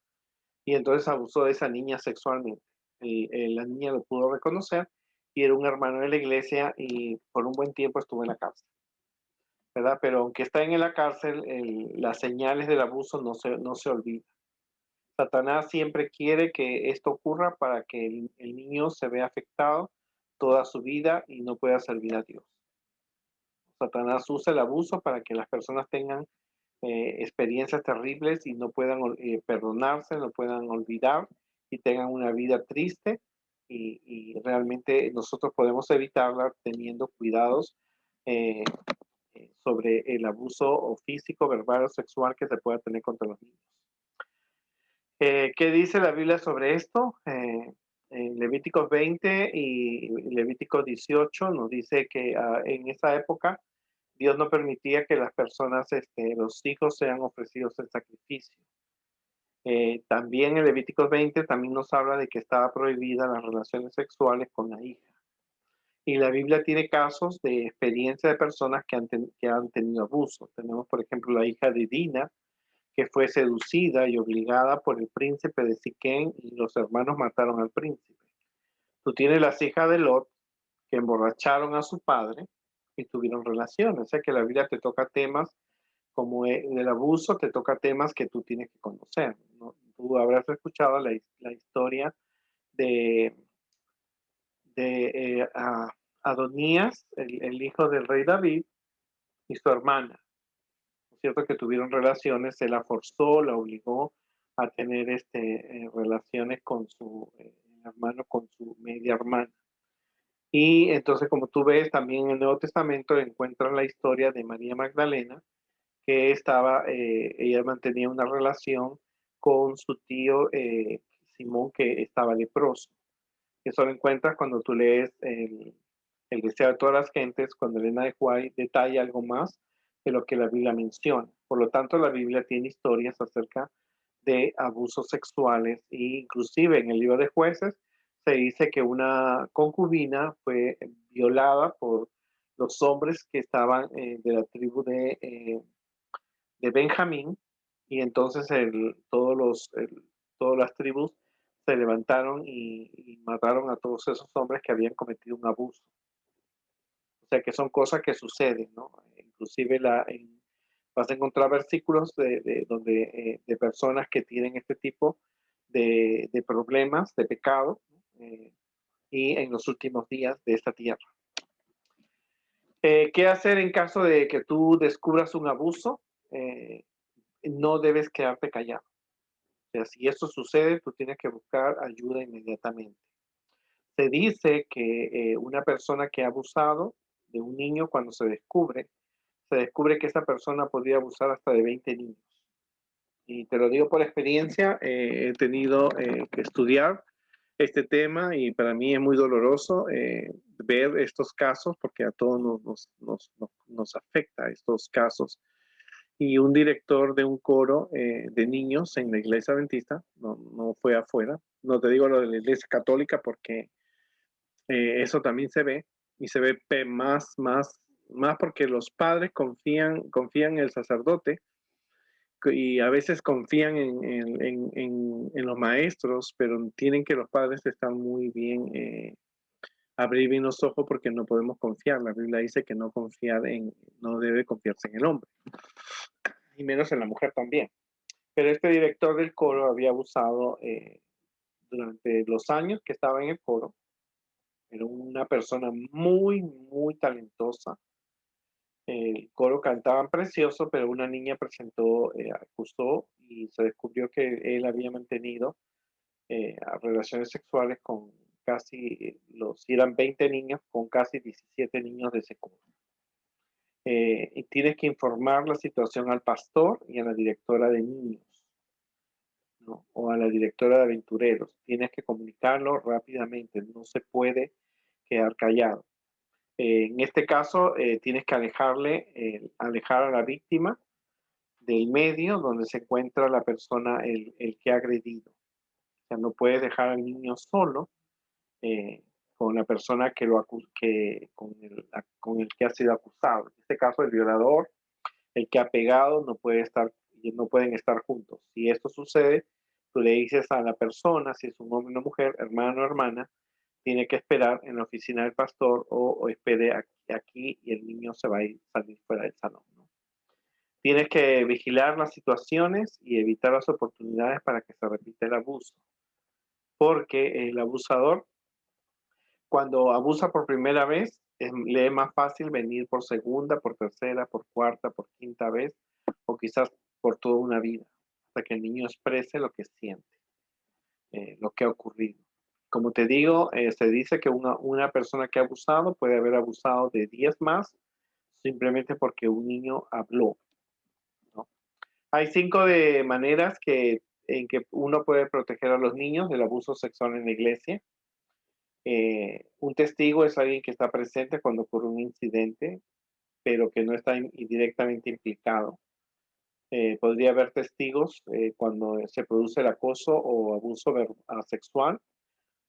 y entonces abusó de esa niña sexualmente. Y la niña lo pudo reconocer, y era un hermano de la iglesia, y por un buen tiempo estuvo en la cárcel, ¿verdad? Pero aunque está en la cárcel, las señales del abuso no se olvidan. Satanás siempre quiere que esto ocurra para que el niño se vea afectado toda su vida y no pueda servir a Dios. Satanás usa el abuso para que las personas tengan experiencias terribles y no puedan perdonarse, no puedan olvidar, y tengan una vida triste, y realmente nosotros podemos evitarla teniendo cuidados eh, sobre el abuso o físico, verbal o sexual que se pueda tener contra los niños. ¿Qué dice la Biblia sobre esto? En Levíticos 20 y Levíticos 18 nos dice que en esa época Dios no permitía que las personas, los hijos sean ofrecidos en sacrificio. También en Levíticos 20 también nos habla de que estaba prohibida las relaciones sexuales con la hija. Y la Biblia tiene casos de experiencia de personas que han tenido abuso. Tenemos, por ejemplo, la hija de Dina, que fue seducida y obligada por el príncipe de Siquén y los hermanos mataron al príncipe. Tú tienes las hijas de Lot, que emborracharon a su padre y tuvieron relaciones. O sea que la Biblia te toca temas como el abuso, te toca temas que tú tienes que conocer, ¿no? Tú habrás escuchado la historia de, de Adonías, el hijo del rey David, y su hermana. ¿Es cierto? Que tuvieron relaciones, se la forzó, la obligó a tener relaciones con su hermano, con su media hermana. Y entonces, como tú ves, también en el Nuevo Testamento encuentras la historia de María Magdalena, que ella mantenía una relación con su tío Simón, que estaba leproso. Eso lo encuentras cuando tú lees el deseo de todas las gentes, cuando Elena de White detalla algo más de lo que la Biblia menciona. Por lo tanto, la Biblia tiene historias acerca de abusos sexuales e inclusive en el libro de Jueces se dice que una concubina fue violada por los hombres que estaban de la tribu de Benjamín y entonces todas las tribus se levantaron y mataron a todos esos hombres que habían cometido un abuso. O sea que son cosas que suceden, ¿no? Inclusive vas a encontrar versículos de personas que tienen este tipo de problemas, de pecado, y en los últimos días de esta tierra. ¿Qué hacer en caso de que tú descubras un abuso? No debes quedarte callado. O sea, si eso sucede, tú tienes que buscar ayuda inmediatamente. Se dice que una persona que ha abusado de un niño, cuando se descubre que esa persona podría abusar hasta de 20 niños. Y te lo digo por experiencia, he tenido que estudiar este tema y para mí es muy doloroso ver estos casos porque a todos nos afecta estos casos. Y un director de un coro de niños en la iglesia adventista, no fue afuera, no te digo lo de la iglesia católica porque eso también se ve y se ve más porque los padres confían en el sacerdote y a veces confían en los maestros, pero tienen que los padres estar muy bien, abrir bien los ojos porque no podemos confiar. La Biblia dice que no debe confiarse en el hombre, y menos en la mujer también. Pero este director del coro había abusado durante los años que estaba en el coro. Era una persona muy talentosa. El coro cantaban precioso, pero una niña acusó y se descubrió que él había mantenido relaciones sexuales con si eran 20 niños, con casi 17 niños de ese coro. Y tienes que informar la situación al pastor y a la directora de niños, ¿no? O a la directora de aventureros. Tienes que comunicarlo rápidamente, no se puede quedar callado. En este caso, tienes que alejar a la víctima del medio donde se encuentra la persona, el que ha agredido. O sea, no puedes dejar al niño solo con la persona con el que ha sido acusado. En este caso, el violador, el que ha pegado, no pueden estar juntos. Si esto sucede, tú le dices a la persona, si es un hombre o una mujer, hermano o hermana, tiene que esperar en la oficina del pastor o espere aquí y el niño se va a salir fuera del salón, ¿no? Tienes que vigilar las situaciones y evitar las oportunidades para que se repita el abuso, porque el abusador, cuando abusa por primera vez, le es más fácil venir por segunda, por tercera, por cuarta, por quinta vez, o quizás por toda una vida, hasta que el niño exprese lo que siente, lo que ha ocurrido. Como te digo, se dice que una persona que ha abusado puede haber abusado de 10 más simplemente porque un niño habló, ¿no? Hay 5 maneras en que uno puede proteger a los niños del abuso sexual en la iglesia. Un testigo es alguien que está presente cuando ocurre un incidente, pero que no está directamente implicado. Podría haber testigos cuando se produce el acoso o abuso sexual,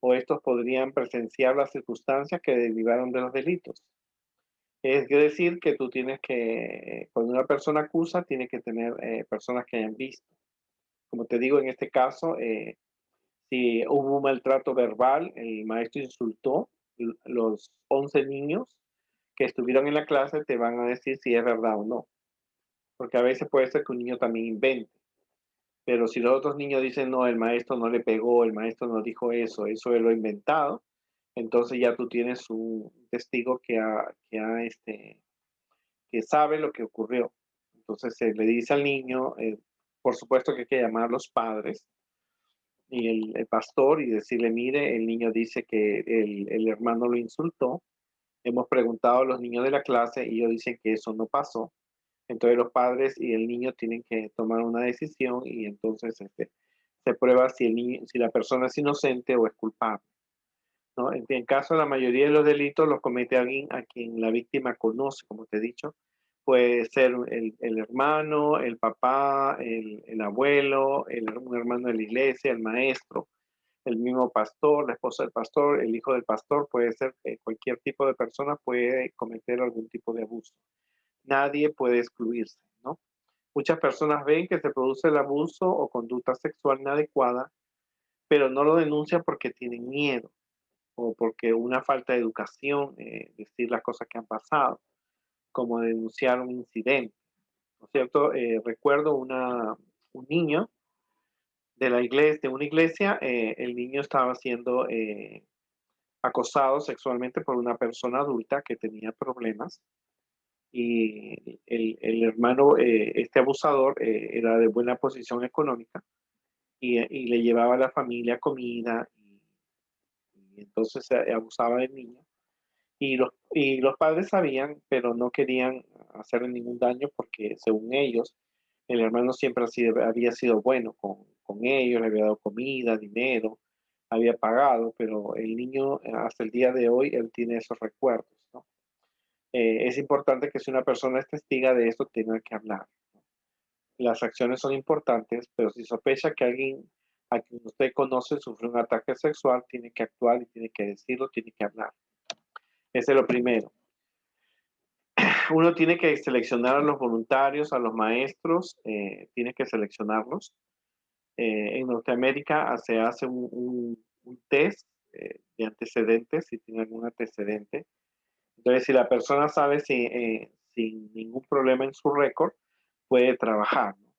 o estos podrían presenciar las circunstancias que derivaron de los delitos. Es decir, que tú tienes que, cuando una persona acusa, tiene que tener personas que hayan visto. Como te digo, en este caso, si hubo un maltrato verbal, el maestro insultó, los 11 niños que estuvieron en la clase te van a decir si es verdad o no. Porque a veces puede ser que un niño también invente. Pero si los otros niños dicen, no, el maestro no le pegó, el maestro no dijo eso él lo ha inventado, entonces ya tú tienes un testigo que sabe lo que ocurrió. Entonces se le dice al niño, por supuesto que hay que llamar a los padres y el pastor y decirle, mire, el niño dice que el hermano lo insultó. Hemos preguntado a los niños de la clase y ellos dicen que eso no pasó. Entonces los padres y el niño tienen que tomar una decisión y entonces se prueba si la persona es inocente o es culpable, ¿no? En caso de la mayoría de los delitos los comete alguien a quien la víctima conoce, como te he dicho. Puede ser el hermano, el papá, el abuelo, un hermano de la iglesia, el maestro, el mismo pastor, la esposa del pastor, el hijo del pastor, puede ser cualquier tipo de persona puede cometer algún tipo de abuso. Nadie puede excluirse, ¿no? Muchas personas ven que se produce el abuso o conducta sexual inadecuada, pero no lo denuncian porque tienen miedo o porque una falta de educación, decir las cosas que han pasado, como denunciar un incidente, ¿no es cierto? Recuerdo un niño de la iglesia, de una iglesia, el niño estaba siendo acosado sexualmente por una persona adulta que tenía problemas y el hermano, este abusador, era de buena posición económica y le llevaba a la familia comida y entonces abusaba del niño. Y los padres sabían, pero no querían hacerle ningún daño porque según ellos, el hermano siempre había sido bueno con ellos, le había dado comida, dinero, había pagado, pero el niño hasta el día de hoy, él tiene esos recuerdos, ¿no? Es importante que si una persona es testiga de esto, tenga que hablar. Las acciones son importantes, pero si sospecha que alguien a quien usted conoce sufrió un ataque sexual, tiene que actuar y tiene que decirlo, tiene que hablar. Ese es lo primero. Uno tiene que seleccionar a los voluntarios, a los maestros, tiene que seleccionarlos. En Norteamérica se hace un test de antecedentes, si tiene algún antecedente. Entonces, si la persona sabe sin ningún problema en su récord, puede trabajar, ¿no?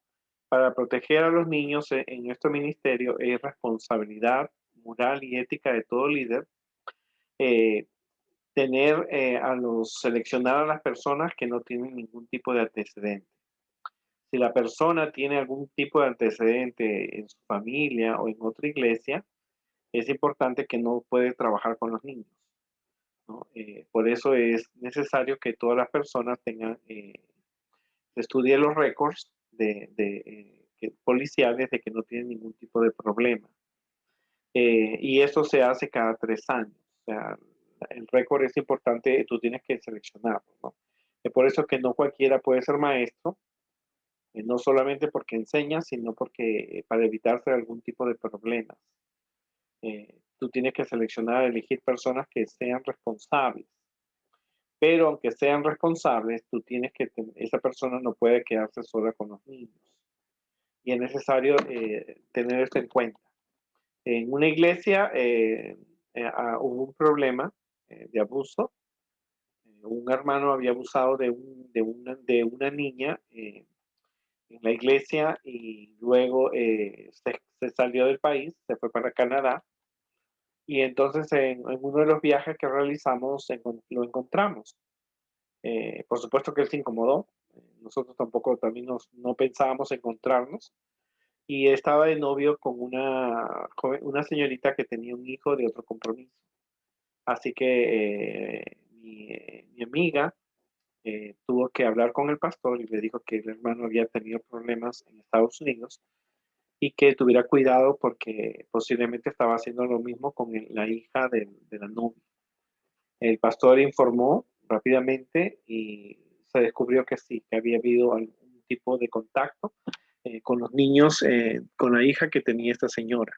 Para proteger a los niños en este ministerio es responsabilidad moral y ética de todo líder eh, seleccionar a las personas que no tienen ningún tipo de antecedente. Si la persona tiene algún tipo de antecedente en su familia o en otra iglesia, es importante que no puede trabajar con los niños, ¿no? Por eso es necesario que todas las personas estudien los récords policiales de que no tienen ningún tipo de problema. Y eso se hace cada 3 años. O sea, el récord es importante, tú tienes que seleccionarlo, ¿no? Es por eso que no cualquiera puede ser maestro, no solamente porque enseña, sino porque para evitarse algún tipo de problemas. Tú tienes que seleccionar, elegir personas que sean responsables. Pero aunque sean responsables, esa persona no puede quedarse sola con los niños. Y es necesario tener esto en cuenta. En una iglesia hubo un problema de abuso. Un hermano había abusado de una niña en la iglesia y luego se salió del país, se fue para Canadá y entonces en uno de los viajes que realizamos lo encontramos. Por supuesto que él se incomodó, nosotros tampoco también no pensábamos encontrarnos y estaba de novio con una señorita que tenía un hijo de otro compromiso. Así que mi amiga tuvo que hablar con el pastor y le dijo que el hermano había tenido problemas en Estados Unidos y que tuviera cuidado porque posiblemente estaba haciendo lo mismo con la hija de la novia. El pastor informó rápidamente y se descubrió que sí, que había habido algún tipo de contacto con los niños, con la hija que tenía esta señora.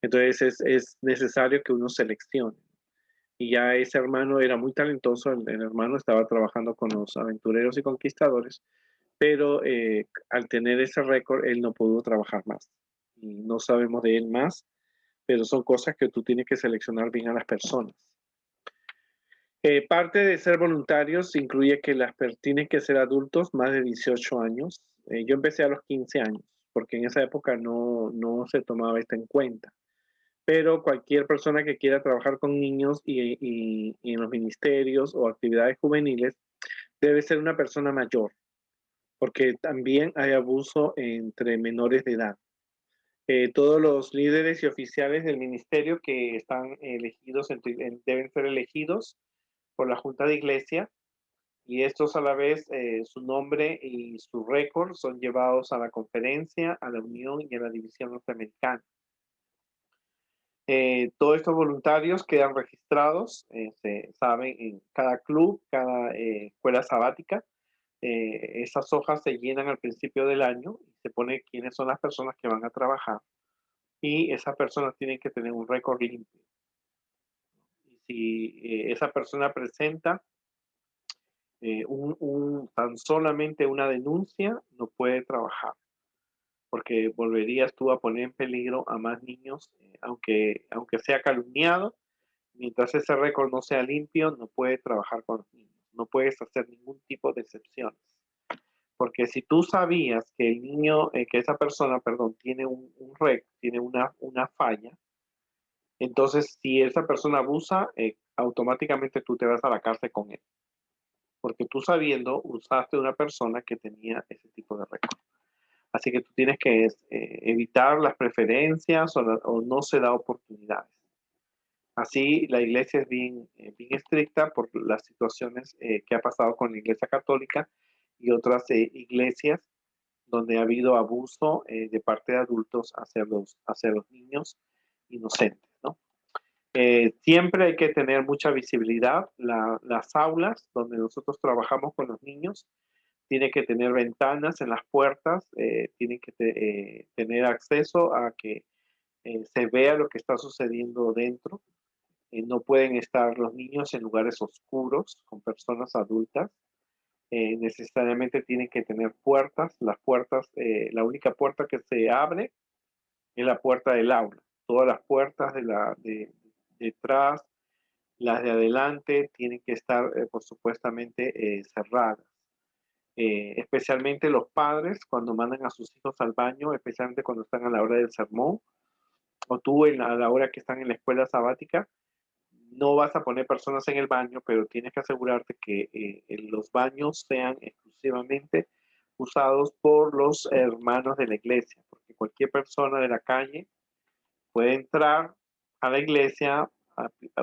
Entonces es necesario que uno seleccione. Y ya ese hermano era muy talentoso, el hermano estaba trabajando con los aventureros y conquistadores, pero al tener ese récord, él no pudo trabajar más. Y no sabemos de él más, pero son cosas que tú tienes que seleccionar bien a las personas. Parte de ser voluntarios incluye que tienen que ser adultos más de 18 años. Yo empecé a los 15 años, porque en esa época no se tomaba esto en cuenta. Pero cualquier persona que quiera trabajar con niños y en los ministerios o actividades juveniles debe ser una persona mayor, porque también hay abuso entre menores de edad. Todos los líderes y oficiales del ministerio que están elegidos deben ser elegidos por la Junta de Iglesia y estos a la vez su nombre y su récord son llevados a la conferencia, a la unión y a la división norteamericana. Todos estos voluntarios quedan registrados, se saben en cada club, cada escuela sabática. Esas hojas se llenan al principio del año y se pone quiénes son las personas que van a trabajar y esas personas tienen que tener un récord limpio. Y si esa persona presenta tan solamente una denuncia, no puede trabajar, porque volverías tú a poner en peligro a más niños, aunque sea calumniado, mientras ese récord no sea limpio, no puede trabajar con los niños, no puedes hacer ningún tipo de excepciones. Porque si tú sabías que el niño, que esa persona, perdón, tiene un récord, tiene una falla, entonces si esa persona abusa, automáticamente tú te vas a la cárcel con él. Porque tú sabiendo usaste una persona que tenía ese tipo de récord. Así que tú tienes que evitar las preferencias o no se da oportunidades. Así la iglesia es bien estricta por las situaciones que ha pasado con la iglesia católica y otras iglesias donde ha habido abuso de parte de adultos hacia los niños inocentes, ¿no? Siempre hay que tener mucha visibilidad. Las aulas donde nosotros trabajamos con los niños tienen que tener ventanas en las puertas, tienen que tener acceso a que se vea lo que está sucediendo dentro. No pueden estar los niños en lugares oscuros con personas adultas. Necesariamente tienen que tener puertas. Las puertas, la única puerta que se abre es la puerta del aula. Todas las puertas detrás, las de adelante, tienen que estar, por supuestamente, cerradas. Especialmente los padres cuando mandan a sus hijos al baño, especialmente cuando están a la hora del sermón, o tú a la hora que están en la escuela sabática, no vas a poner personas en el baño, pero tienes que asegurarte que los baños sean exclusivamente usados por los hermanos de la iglesia, porque cualquier persona de la calle puede entrar a la iglesia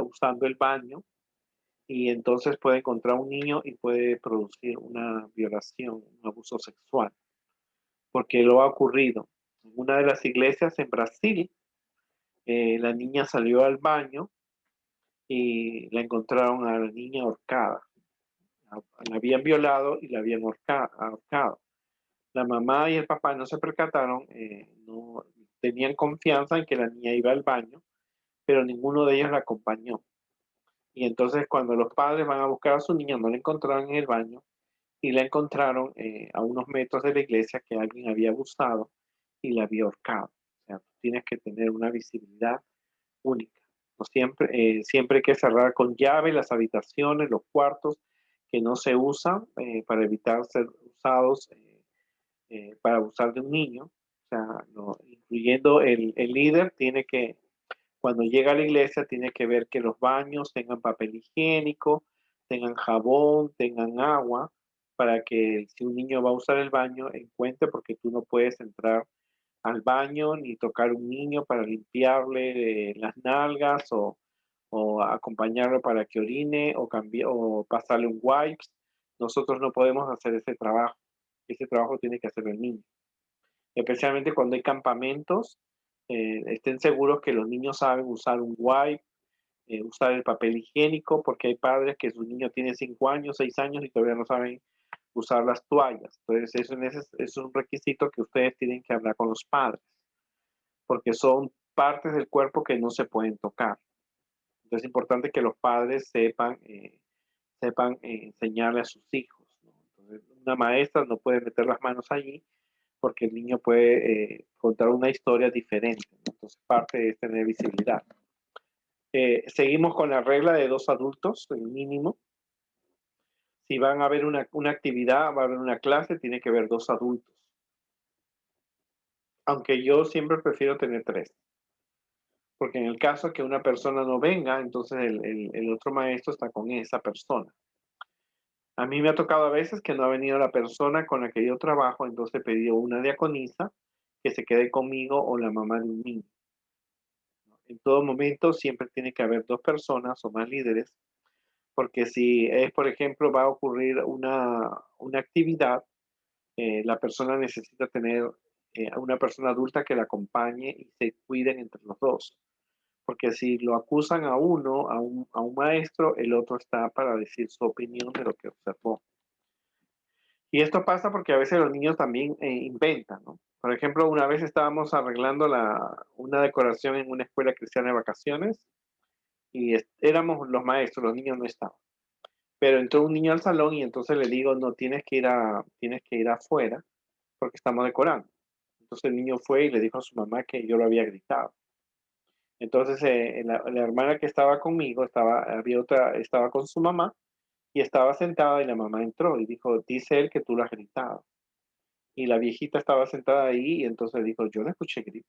usando el baño y entonces puede encontrar un niño y puede producir una violación, un abuso sexual, porque lo ha ocurrido. En una de las iglesias en Brasil, la niña salió al baño y la encontraron a la niña ahorcada. La habían violado y la habían ahorcado. La mamá y el papá no se percataron, no tenían confianza en que la niña iba al baño, pero ninguno de ellos la acompañó. Y entonces cuando los padres van a buscar a su niña, no la encontraron en el baño y la encontraron a unos metros de la iglesia que alguien había abusado y la había ahorcado. O sea, tú tienes que tener una visibilidad única. No siempre, siempre hay que cerrar con llave las habitaciones, los cuartos que no se usan para evitar ser usados para abusar de un niño. O sea, incluyendo el líder, tiene que, cuando llega a la iglesia, tiene que ver que los baños tengan papel higiénico, tengan jabón, tengan agua, para que si un niño va a usar el baño, encuentre, porque tú no puedes entrar al baño ni tocar un niño para limpiarle las nalgas o acompañarlo para que orine o pasarle un wipes. Nosotros no podemos hacer ese trabajo. Ese trabajo tiene que hacer el niño. especialmente cuando hay campamentos. Estén seguros que los niños saben usar un wipe, usar el papel higiénico, porque hay padres que su niño tiene 5 años, 6 años y todavía no saben usar las toallas. Entonces, eso es un requisito que ustedes tienen que hablar con los padres, porque son partes del cuerpo que no se pueden tocar. Entonces, es importante que los padres sepan enseñarle a sus hijos, ¿no? Entonces, una maestra no puede meter las manos allí porque el niño puede contar una historia diferente, ¿no? Entonces, parte es tener visibilidad. Seguimos con la regla de 2 adultos, el mínimo. Si van a haber una actividad, va a haber una clase, tiene que haber 2 adultos. Aunque yo siempre prefiero tener 3, porque en el caso que una persona no venga, entonces el otro maestro está con esa persona. A mí me ha tocado a veces que no ha venido la persona con la que yo trabajo, entonces he pedido una diaconisa que se quede conmigo o la mamá de un niño. En todo momento siempre tiene que haber 2 personas o más líderes, porque si es, por ejemplo, va a ocurrir una actividad, la persona necesita tener a una persona adulta que la acompañe y se cuiden entre los dos. Porque si lo acusan a uno, a un maestro, el otro está para decir su opinión de lo que observó. Y esto pasa porque a veces los niños también inventan, ¿no? Por ejemplo, una vez estábamos arreglando una decoración en una escuela cristiana de vacaciones y éramos los maestros, los niños no estaban. Pero entró un niño al salón y entonces le digo, no, tienes que ir afuera porque estamos decorando. Entonces el niño fue y le dijo a su mamá que yo lo había gritado. Entonces la hermana que estaba conmigo estaba con su mamá y estaba sentada y la mamá entró y dijo, dice él que tú lo has gritado. Y la viejita estaba sentada ahí y entonces dijo, yo no escuché grito.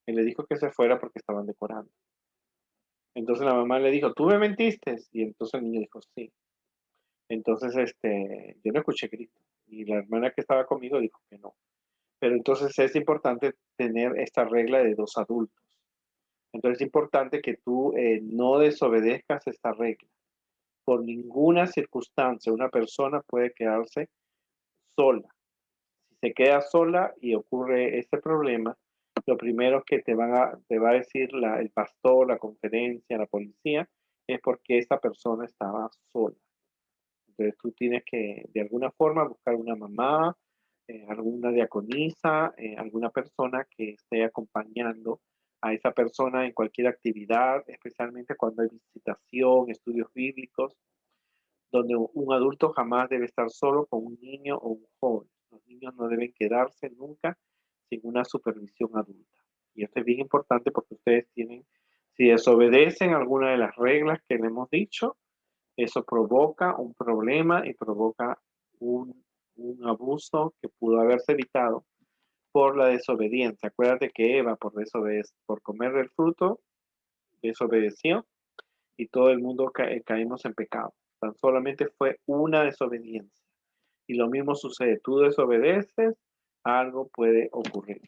Él le dijo que se fuera porque estaban decorando. Entonces la mamá le dijo, ¿tú me mentiste? Y entonces el niño dijo, sí. Entonces, yo no escuché grito. Y la hermana que estaba conmigo dijo que no. Pero entonces es importante tener esta regla de 2 adultos. Entonces es importante que tú no desobedezcas esta regla. Por ninguna circunstancia una persona puede quedarse sola. Si se queda sola y ocurre este problema, lo primero que te va a decir el pastor, la conferencia, la policía, es porque esa persona estaba sola. Entonces tú tienes que, de alguna forma, buscar una mamá, alguna diaconisa, alguna persona que esté acompañando a esa persona en cualquier actividad, especialmente cuando hay visitación, estudios bíblicos, donde un adulto jamás debe estar solo con un niño o un joven. Los niños no deben quedarse nunca sin una supervisión adulta. Y esto es bien importante porque ustedes tienen, si desobedecen alguna de las reglas que le hemos dicho, eso provoca un problema y provoca un abuso que pudo haberse evitado por la desobediencia. Acuérdate que Eva, por comer del fruto, desobedeció y todo el mundo caímos en pecado. Tan solamente fue una desobediencia. Y lo mismo sucede, tú desobedeces, algo puede ocurrir.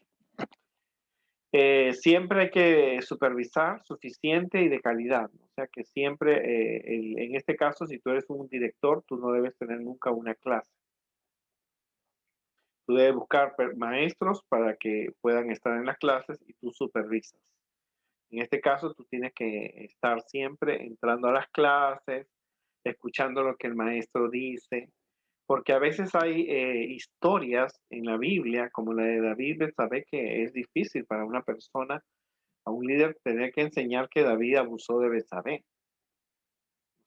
Siempre hay que supervisar suficiente y de calidad, ¿no? O sea que siempre, en este caso, si tú eres un director, tú no debes tener nunca una clase. Tú debes buscar maestros para que puedan estar en las clases y tú supervisas. En este caso, tú tienes que estar siempre entrando a las clases, escuchando lo que el maestro dice, porque a veces hay historias en la Biblia, como la de David, sabe que es difícil para una persona, a un líder, tener que enseñar que David abusó de Betsabé,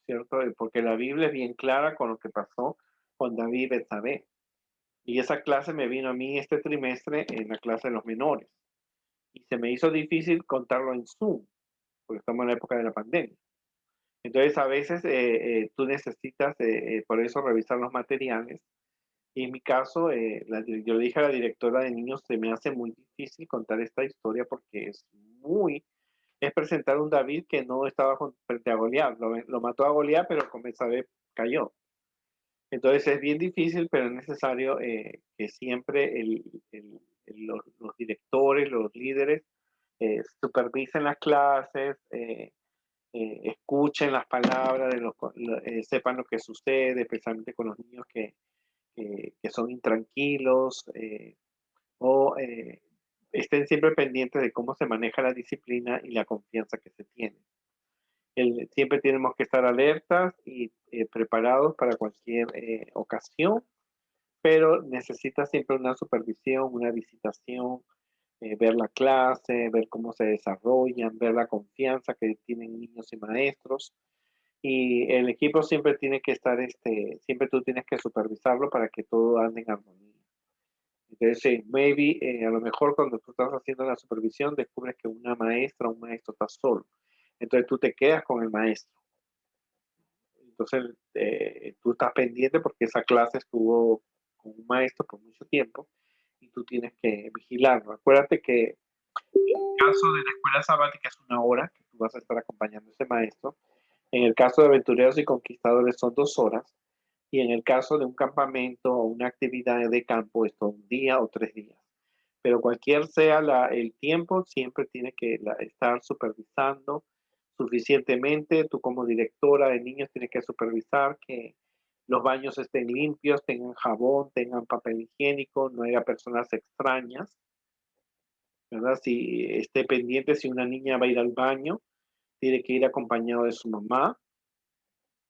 ¿cierto? Porque la Biblia es bien clara con lo que pasó con David y Betsabé. Y esa clase me vino a mí este trimestre en la clase de los menores. Y se me hizo difícil contarlo en Zoom, porque estamos en la época de la pandemia. Entonces, a veces tú necesitas, por eso, revisar los materiales. Y en mi caso, yo le dije a la directora de niños, se me hace muy difícil contar esta historia porque es presentar un David que no estaba frente a Goliat. Lo mató a Goliat, pero con Betsabé cayó. Entonces es bien difícil, pero es necesario que siempre los directores, los líderes, supervisen las clases, escuchen las palabras, sepan lo que sucede, especialmente con los niños que son intranquilos, o estén siempre pendientes de cómo se maneja la disciplina y la confianza que se tiene. Siempre tenemos que estar alertas y preparados para cualquier ocasión, pero necesita siempre una supervisión, una visitación, ver la clase, ver cómo se desarrollan, ver la confianza que tienen niños y maestros. Y el equipo siempre tiene que estar, siempre tú tienes que supervisarlo para que todo ande en armonía. Entonces, sí, maybe, a lo mejor cuando tú estás haciendo la supervisión descubres que una maestra o un maestro está solo. Entonces tú te quedas con el maestro. Entonces tú estás pendiente porque esa clase estuvo con un maestro por mucho tiempo y tú tienes que vigilarlo. Acuérdate que en el caso de la escuela sabática es 1 hora que tú vas a estar acompañando a ese maestro. En el caso de aventureros y conquistadores son 2 horas. Y en el caso de un campamento o una actividad de campo, esto 1 día o 3 días. Pero cualquier sea el tiempo, siempre tiene que estar supervisando suficientemente. Tú como directora de niños tienes que supervisar que los baños estén limpios, tengan jabón, tengan papel higiénico, no haya personas extrañas, ¿verdad? Si esté pendiente si una niña va a ir al baño, tiene que ir acompañado de su mamá,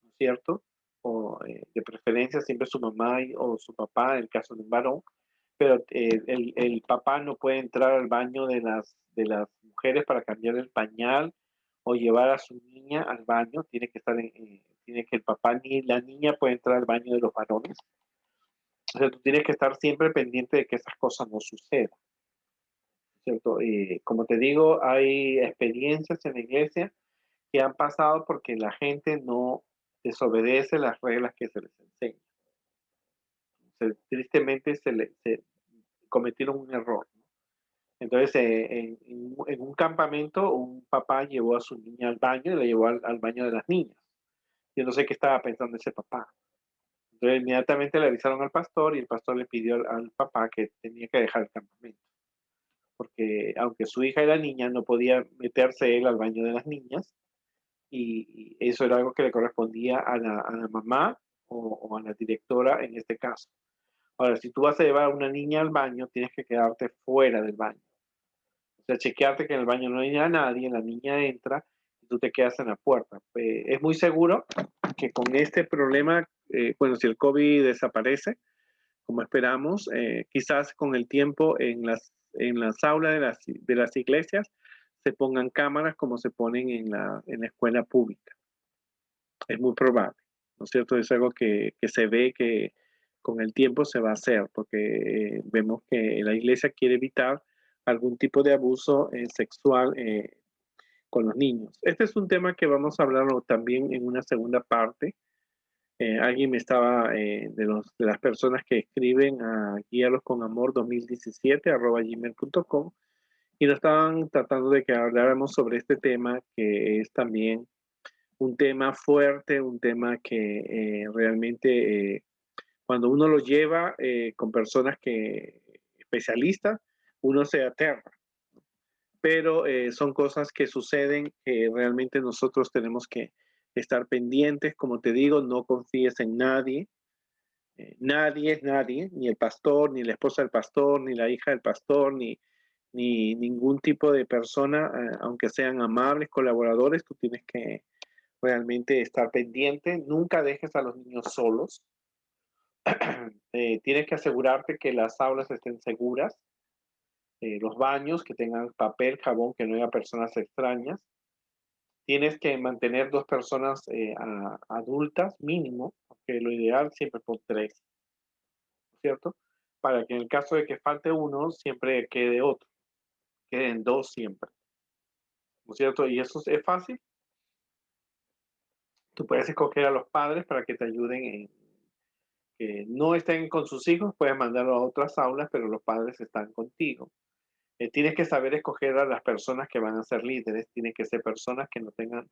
¿no es cierto? O de preferencia siempre su mamá o su papá en el caso de un varón, pero el papá no puede entrar al baño de las mujeres para cambiar el pañal o llevar a su niña al baño, tiene que el papá ni la niña puede entrar al baño de los varones. O sea, tú tienes que estar siempre pendiente de que esas cosas no sucedan, ¿cierto? Como te digo, hay experiencias en la iglesia que han pasado porque la gente no desobedece las reglas que se les enseña. Tristemente se cometieron un error, ¿no? Entonces, en un campamento, un papá llevó a su niña al baño y la llevó al baño de las niñas. Yo no sé qué estaba pensando ese papá. Entonces, inmediatamente le avisaron al pastor y el pastor le pidió al papá que tenía que dejar el campamento. Porque aunque su hija era niña, no podía meterse él al baño de las niñas y eso era algo que le correspondía a la mamá o a la directora en este caso. Ahora, si tú vas a llevar a una niña al baño, tienes que quedarte fuera del baño. O sea, chequearte que en el baño no hay nadie, la niña entra y tú te quedas en la puerta. Es muy seguro que con este problema, bueno, si el COVID desaparece, como esperamos, quizás con el tiempo en las aulas de las iglesias se pongan cámaras como se ponen en la escuela pública. Es muy probable, ¿no es cierto? Es algo que se ve que con el tiempo se va a hacer, porque vemos que la iglesia quiere evitar algún tipo de abuso sexual con los niños. Este es un tema que vamos a hablarlo también en una segunda parte. Alguien me estaba, de las personas que escriben a guiarlos con amor 2017 @gmail.com y nos estaban tratando de que habláramos sobre este tema que es también un tema fuerte, un tema que realmente cuando uno lo lleva con personas especialistas, uno se aterra, pero son cosas que suceden que realmente nosotros tenemos que estar pendientes. Como te digo, no confíes en nadie. Nadie es nadie, ni el pastor, ni la esposa del pastor, ni la hija del pastor, ni ningún tipo de persona, aunque sean amables, colaboradores, tú tienes que realmente estar pendiente. Nunca dejes a los niños solos. Tienes que asegurarte que las aulas estén seguras, los baños que tengan papel, jabón, que no haya personas extrañas. Tienes que mantener 2 personas adultas mínimo, porque lo ideal siempre por 3, ¿cierto? Para que en el caso de que falte uno, siempre quede otro, queden 2 siempre, ¿no es cierto? Y eso es fácil. Tú puedes escoger a los padres para que te ayuden que no estén con sus hijos, puedes mandarlo a otras aulas, pero los padres están contigo. Tienes que saber escoger a las personas que van a ser líderes, tienen que ser personas que no tengan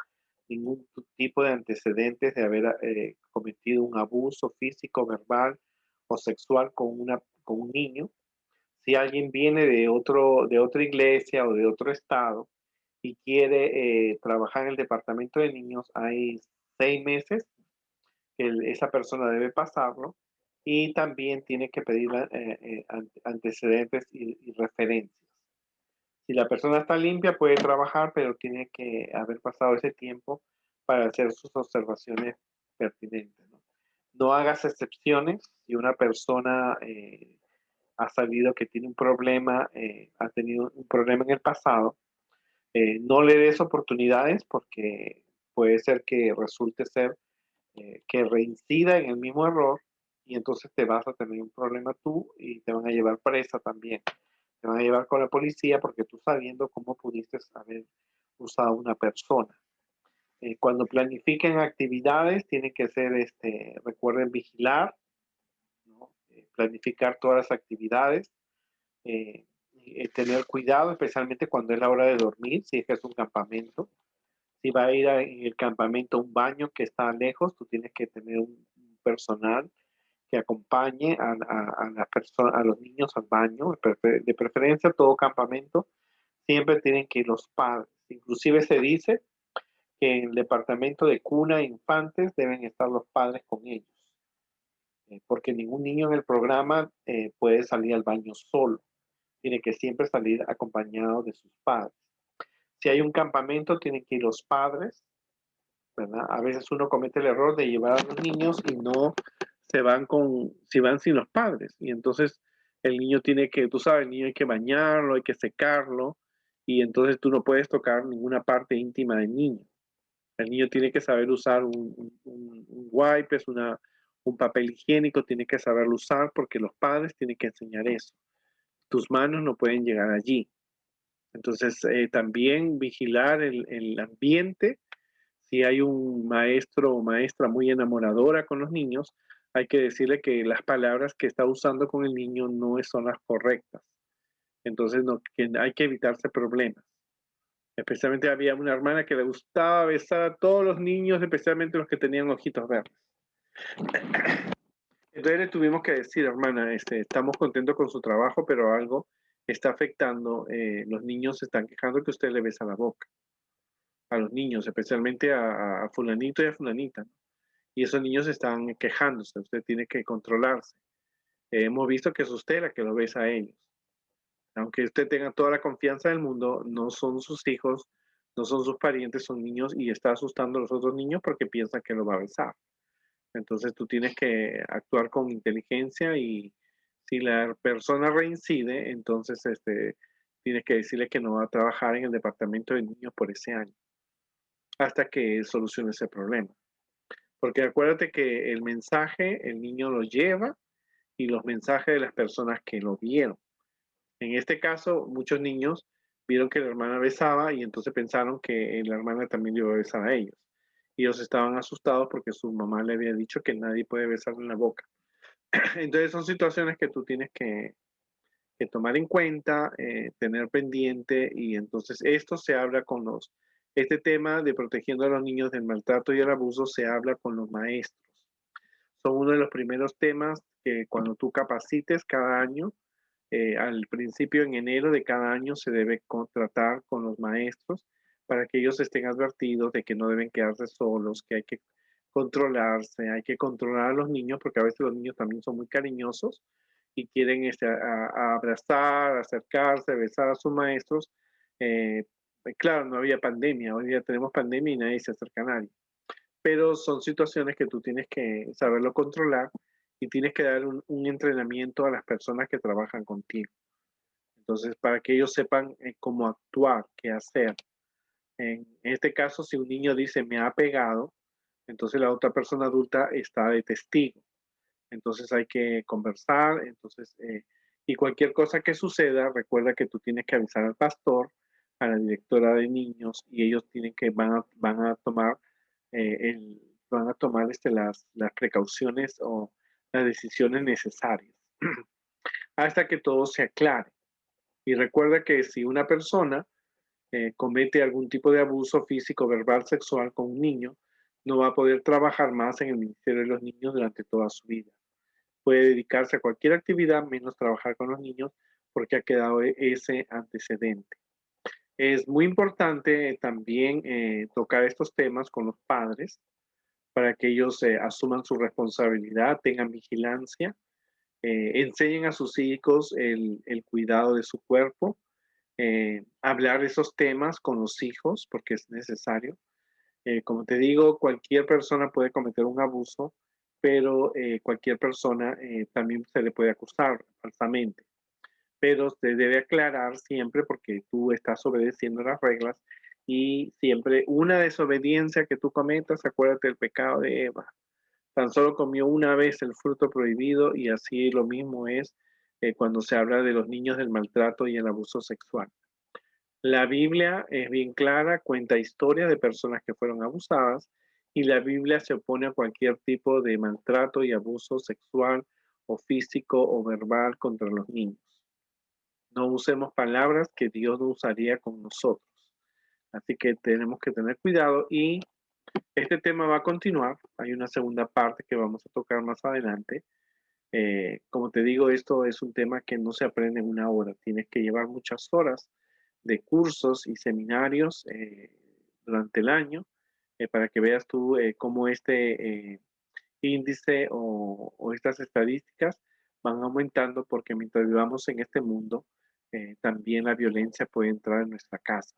ningún tipo de antecedentes de haber cometido un abuso físico, verbal o sexual con un niño. Si alguien viene de otra iglesia o de otro estado y quiere trabajar en el departamento de niños, hay 6 meses que esa persona debe pasarlo y también tiene que pedir antecedentes y referencias. Si la persona está limpia, puede trabajar, pero tiene que haber pasado ese tiempo para hacer sus observaciones pertinentes, ¿no? No hagas excepciones. Si una persona ha sabido que tiene un problema, ha tenido un problema en el pasado, no le des oportunidades porque puede ser que resulte ser que reincida en el mismo error y entonces te vas a tener un problema tú y te van a llevar presa también. Te van a llevar con la policía porque tú sabiendo cómo pudiste haber usado una persona. Cuando planifiquen actividades, tienen que ser, recuerden vigilar, ¿no? Planificar todas las actividades, tener cuidado, especialmente cuando es la hora de dormir, si es que es un campamento. Si va a ir en el campamento a un baño que está lejos, tú tienes que tener un personal que acompañe a los niños al baño, de preferencia todo campamento, siempre tienen que ir los padres. Inclusive se dice que en el departamento de cuna e infantes deben estar los padres con ellos, porque ningún niño en el programa puede salir al baño solo, tiene que siempre salir acompañado de sus padres. Si hay un campamento, tienen que ir los padres, ¿verdad? A veces uno comete el error de llevar a los niños y no si van sin los padres. Y entonces el niño tiene que, tú sabes, el niño hay que bañarlo, hay que secarlo, y entonces tú no puedes tocar ninguna parte íntima del niño. El niño tiene que saber usar un wipes, un papel higiénico, tiene que saberlo usar porque los padres tienen que enseñar eso. Tus manos no pueden llegar allí. Entonces, también vigilar el ambiente. Si hay un maestro o maestra muy enamoradora con los niños, hay que decirle que las palabras que está usando con el niño no son las correctas. Entonces, no, que hay que evitarse problemas. Especialmente había una hermana que le gustaba besar a todos los niños, especialmente los que tenían ojitos verdes. Entonces le tuvimos que decir, hermana, estamos contentos con su trabajo, pero algo está afectando. Los niños se están quejando que usted le besa la boca a los niños, especialmente a fulanito y a fulanita, ¿no? Y esos niños están quejándose, usted tiene que controlarse. Hemos visto que es usted la que lo besa a ellos. Aunque usted tenga toda la confianza del mundo, no son sus hijos, no son sus parientes, son niños y está asustando a los otros niños porque piensan que lo va a besar. Entonces tú tienes que actuar con inteligencia y si la persona reincide, entonces tienes que decirle que no va a trabajar en el departamento de niños por ese año hasta que solucione ese problema. Porque acuérdate que el mensaje el niño lo lleva y los mensajes de las personas que lo vieron. En este caso, muchos niños vieron que la hermana besaba y entonces pensaron que la hermana también le iba a besar a ellos. Y ellos estaban asustados porque su mamá le había dicho que nadie puede besarle en la boca. Entonces son situaciones que tú tienes que tomar en cuenta, tener pendiente y entonces esto se habla este tema de protegiendo a los niños del maltrato y el abuso se habla con los maestros. Son uno de los primeros temas que cuando tú capacites cada año, al principio en enero de cada año se debe contratar con los maestros para que ellos estén advertidos de que no deben quedarse solos, que hay que controlarse, hay que controlar a los niños porque a veces los niños también son muy cariñosos y quieren a abrazar, acercarse, besar a sus maestros. Eh, claro, no había pandemia, hoy día tenemos pandemia y nadie se acerca a nadie, pero son situaciones que tú tienes que saberlo controlar y tienes que dar un entrenamiento a las personas que trabajan contigo. Entonces, para que ellos sepan cómo actuar, qué hacer. En este caso, si un niño dice me ha pegado, entonces la otra persona adulta está de testigo. Entonces hay que conversar, y cualquier cosa que suceda, recuerda que tú tienes que avisar al pastor, a la directora de niños, y ellos van a tomar, van a tomar las precauciones o las decisiones necesarias hasta que todo se aclare. Y recuerda que si una persona comete algún tipo de abuso físico, verbal, sexual con un niño, no va a poder trabajar más en el Ministerio de los Niños durante toda su vida. Puede dedicarse a cualquier actividad menos trabajar con los niños porque ha quedado ese antecedente. Es muy importante también tocar estos temas con los padres para que ellos asuman su responsabilidad, tengan vigilancia, enseñen a sus hijos el cuidado de su cuerpo, hablar de esos temas con los hijos, porque es necesario. Como te digo, cualquier persona puede cometer un abuso, pero cualquier persona también se le puede acusar falsamente. Pero se debe aclarar siempre porque tú estás obedeciendo las reglas y siempre una desobediencia que tú cometas, acuérdate del pecado de Eva. Tan solo comió una vez el fruto prohibido y así lo mismo es cuando se habla de los niños del maltrato y el abuso sexual. La Biblia es bien clara, cuenta historias de personas que fueron abusadas y la Biblia se opone a cualquier tipo de maltrato y abuso sexual o físico o verbal contra los niños. No usemos palabras que Dios no usaría con nosotros. Así que tenemos que tener cuidado y este tema va a continuar. Hay una segunda parte que vamos a tocar más adelante. Como te digo, esto es un tema que no se aprende en una hora. Tienes que llevar muchas horas de cursos y seminarios durante el año para que veas tú cómo este índice o estas estadísticas van aumentando porque mientras vivamos en este mundo, también la violencia puede entrar en nuestra casa.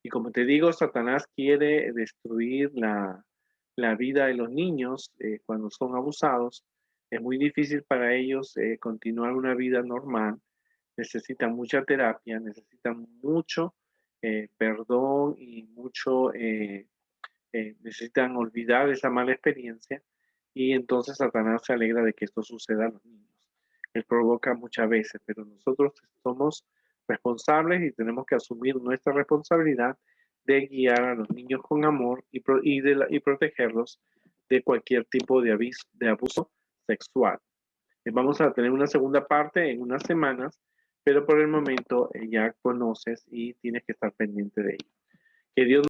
Y como te digo, Satanás quiere destruir la vida de los niños cuando son abusados. Es muy difícil para ellos continuar una vida normal. Necesitan mucha terapia, necesitan mucho perdón y mucho, necesitan olvidar esa mala experiencia. Y entonces Satanás se alegra de que esto suceda a los niños. Él provoca muchas veces, pero nosotros somos responsables y tenemos que asumir nuestra responsabilidad de guiar a los niños con amor y protegerlos de cualquier tipo de abuso sexual. Vamos a tener una segunda parte en unas semanas, pero por el momento ya conoces y tienes que estar pendiente de ello. Que Dios